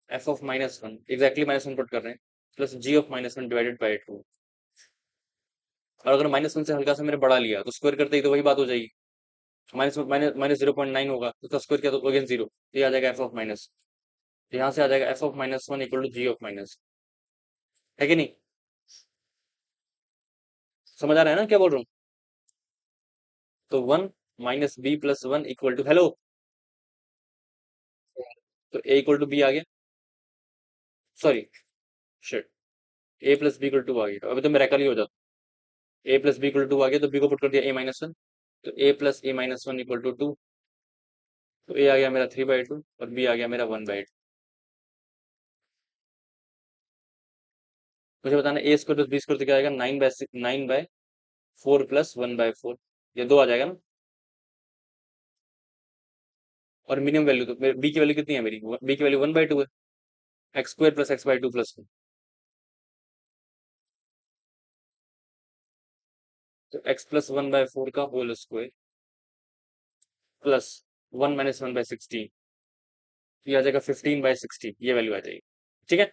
f of minus one exactly minus one put कर रहे हैं, plus g of minus one divided by two. और अगर माइनस वन से हल्का सा मैंने बढ़ा लिया तो स्क्वायर करते ही तो वही बात हो जाएगी, माइनस माइनस माइनस 0.9 होगा तो उसका स्क्वायर किया तो अगेन जीरो, तो ये आ जाएगा एफ ऑफ माइनस, तो यहाँ से आ जाएगा f of minus one equal to g of minus, है कि नहीं। समझ आ रहा है ना क्या बोल रहा हूँ। तो one minus b plus one equal to, hello, तो ए इक्वल टू बी आ गया, sorry shit, a plus b equal to आ गया, अभी तो मेरा कल ही हो जाता, a plus b equal to आ गया तो बी को पुट कर दिया ए माइनस वन, तो a plus a minus one equal to two, तो ए आ गया मेरा थ्री बाई टू और बी आ गया मेरा वन बाई टू। मुझे बताना a square plus b square तो क्या आएगा, nine by four plus one by four, ये दो आ जाएगा ना। और मिनिमम वैल्यू तो बी की वैल्यू कितनी है मेरी, बी की वैल्यू वन बाई टू है, x square plus x by two plus one, तो x plus one by four का whole square plus one minus one by sixteen, ये आ जाएगा फिफ्टीन बाय सिक्सटीन, ये वैल्यू आ जाएगी। ठीक है,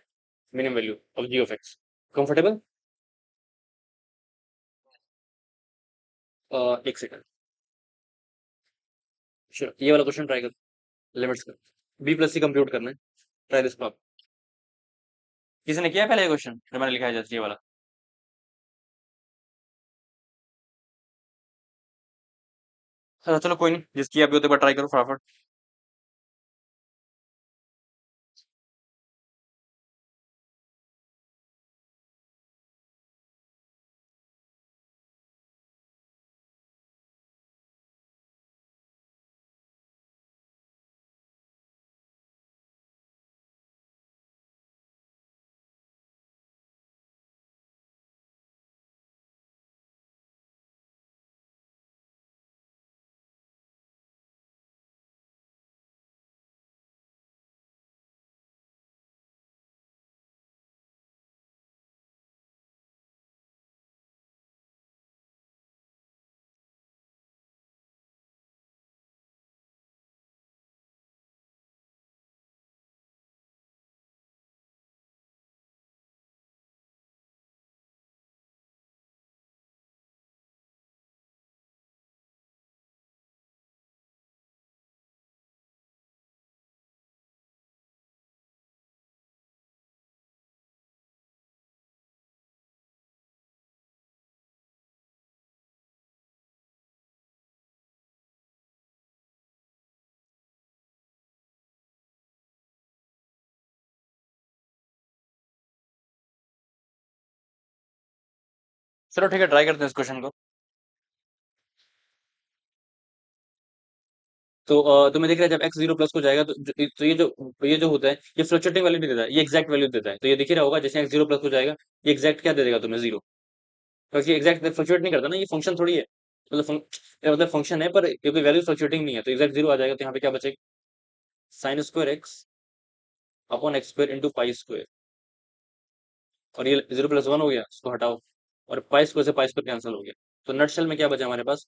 minimum value of g of x. Comfortable. एक सेकंड, श्योर, ये वाला क्वेश्चन ट्राई कर, लिमिट्स कर, बी प्लस सी कंप्यूट करना है, ट्राई दिस प्रॉब्लम। किसी ने किया है पहले ये क्वेश्चन जो मैंने लिखा है जस्ट ये वाला। चलो चलो कोई नहीं, जिसकी अभी होते ट्राई करो फटाफट। चलो ठीक है, ट्राई करते हैं इस क्वेश्चन को। तो तुम्हें दिख रहा है जब x 0 प्लस को जाएगा तो ये जो होता है ये फ्लक्चुएटिंग वैल्यू नहीं देता है, ये एग्जैक्ट वैल्यू देता है। तो ये दिख ही रहा होगा जैसे x 0 प्लस को जाएगा ये एग्जैक्ट क्या दे देगा तुम्हें, 0। क्योंकि एग्जैक्ट फ्लक्चुएट नहीं करता ना, ये फंक्शन थोड़ी है। ये मतलब फंक्शन है पर क्योंकि वैल्यू फ्लक्चुएटिंग नहीं है तो एग्जैक्ट 0 आ जाएगा। तो यहाँ पे क्या बचेगा, sine square x upon x square into pi square. और ये 0 + 1 हो गया, इसको हटाओ और पाई स्क्वायर से पाई स्क्वायर कैंसिल हो गया। तो नटशेल में क्या बचा हमारे पास,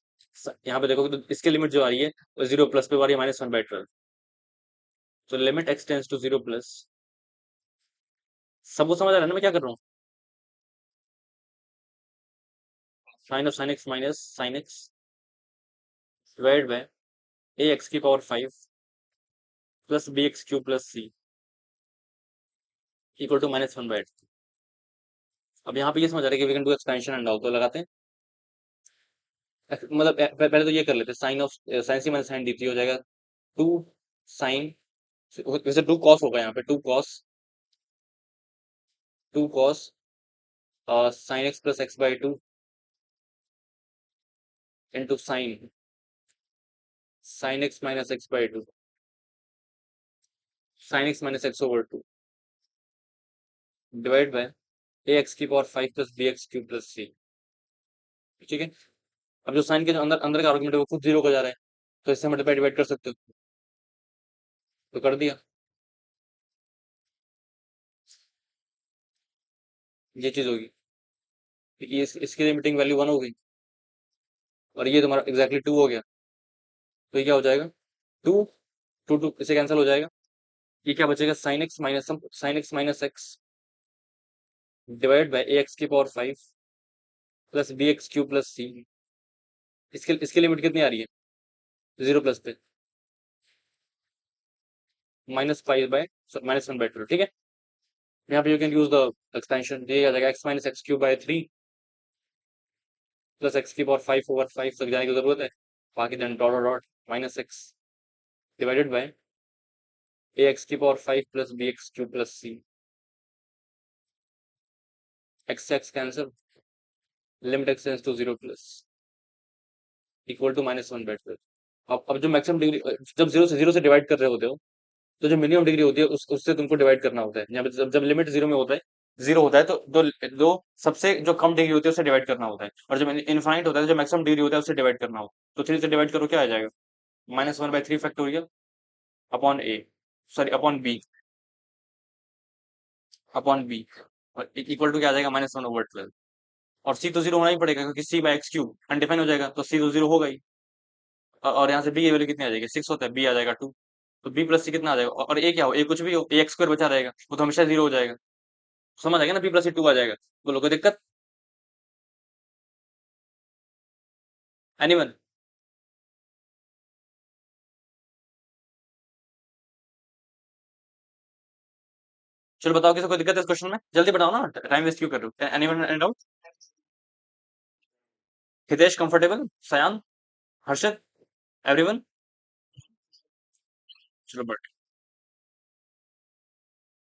यहाँ पे देखोगे तो इसकी लिमिट जो आ रही है वो 0 प्लस पे आ रही है -1/12। तो limit x tends to 0 plus, सबको समझ आ रहा है ना मैं क्या कर रहा हूँ। Sine of sine x minus sine x divide by a x की power 5 plus b x cube plus c equal to -1/2। अब यहाँ पे ये समझ आ रहा है कि we can do expansion and all, तो लगाते हैं। मतलब पहले तो ये कर लेते हैं, sine of sine c minus sine d three हो जाएगा 2 साइन, वैसे 2 कॉस होगा यहाँ पे, 2 cos sine x plus x/2 into sine x minus x/2 sine x minus x/2 divide by a x की power 5 plus b x cube plus c. ठीक है, अब जो साइन के जो अंदर अंदर का आर्गुमेंट है वो खुद 0 का जा रहा है, तो इससे मल्टीप्लाई डिवाइड कर सकते हो, तो कर दिया। ये चीज होगी, ये इसकी लिमिटिंग वैल्यू 1 हो गई और ये तुम्हारा एग्जैक्टली 2 हो गया। तो ये क्या हो जाएगा, 2 2 2 इसे कैंसिल हो जाएगा। ये क्या बचेगा, sine x minus x divide by a x की power 5 plus b x cube plus c. इसकी लिमिट कितनी आ रही है, 0 प्लस पे, -5/-1/2। ठीक है, यहाँ पे you can use the expansion, ये आ जाएगा x-x³ 3 प्लस एक्स की पावर 5/5 तक जाने की जरूरत है, बाकी then dot dot dot -x divided by a x की power 5 plus b x cube plus c. x cancel, limit x tends to 0 plus equal to -1/2। अब जो मैक्सिमम डिग्री, जब 0 से डिवाइड कर रहे होते हो तो जो मिनिमम डिग्री होती है उससे तुमको डिवाइड करना होता है। यहाँ पे जब लिमिट 0 में होता है, 0 होता है तो दो सबसे जो कम डिग्री होती है उससे डिवाइड करना होता है, और जब इनफाइनाइट होता है तो जो मैक्सिमम डिग्री होता है उससे डिवाइड करना होता है। तो 3 से डिवाइड करो क्या आ जाएगा, -1/3 अपॉन ए, सॉरी अपॉन बी और इक्वल टू क्या आ जाएगा, -1/12। और सी तो 0 होना ही पड़ेगा क्योंकि c/x³ अनडिफाइन हो जाएगा, तो सी तो 0 होगा ही। और यहाँ से बी की वैल्यू कितनी आ जाएगी, 6 होता है, बी आ जाएगा 2। तो बी प्लस सी कितना आ जाएगा, और ए क्या हो, ए कुछ भी हो, ए x² बचा रहेगा, वो तो हमेशा 0 हो जाएगा। समझ आ गया ना, बी प्लस सी 2 आ जाएगा। बोलो कोई दिक्कत, एनीवन। चलो बताओ किसी को दिक्कत है इस क्वेश्चन में, जल्दी बताओ ना, टाइम वेस्ट क्यों कर रहे हो। Anyone any doubt, Hitesh comfortable, सयान, हर्षद, एवरीवन। चलो बट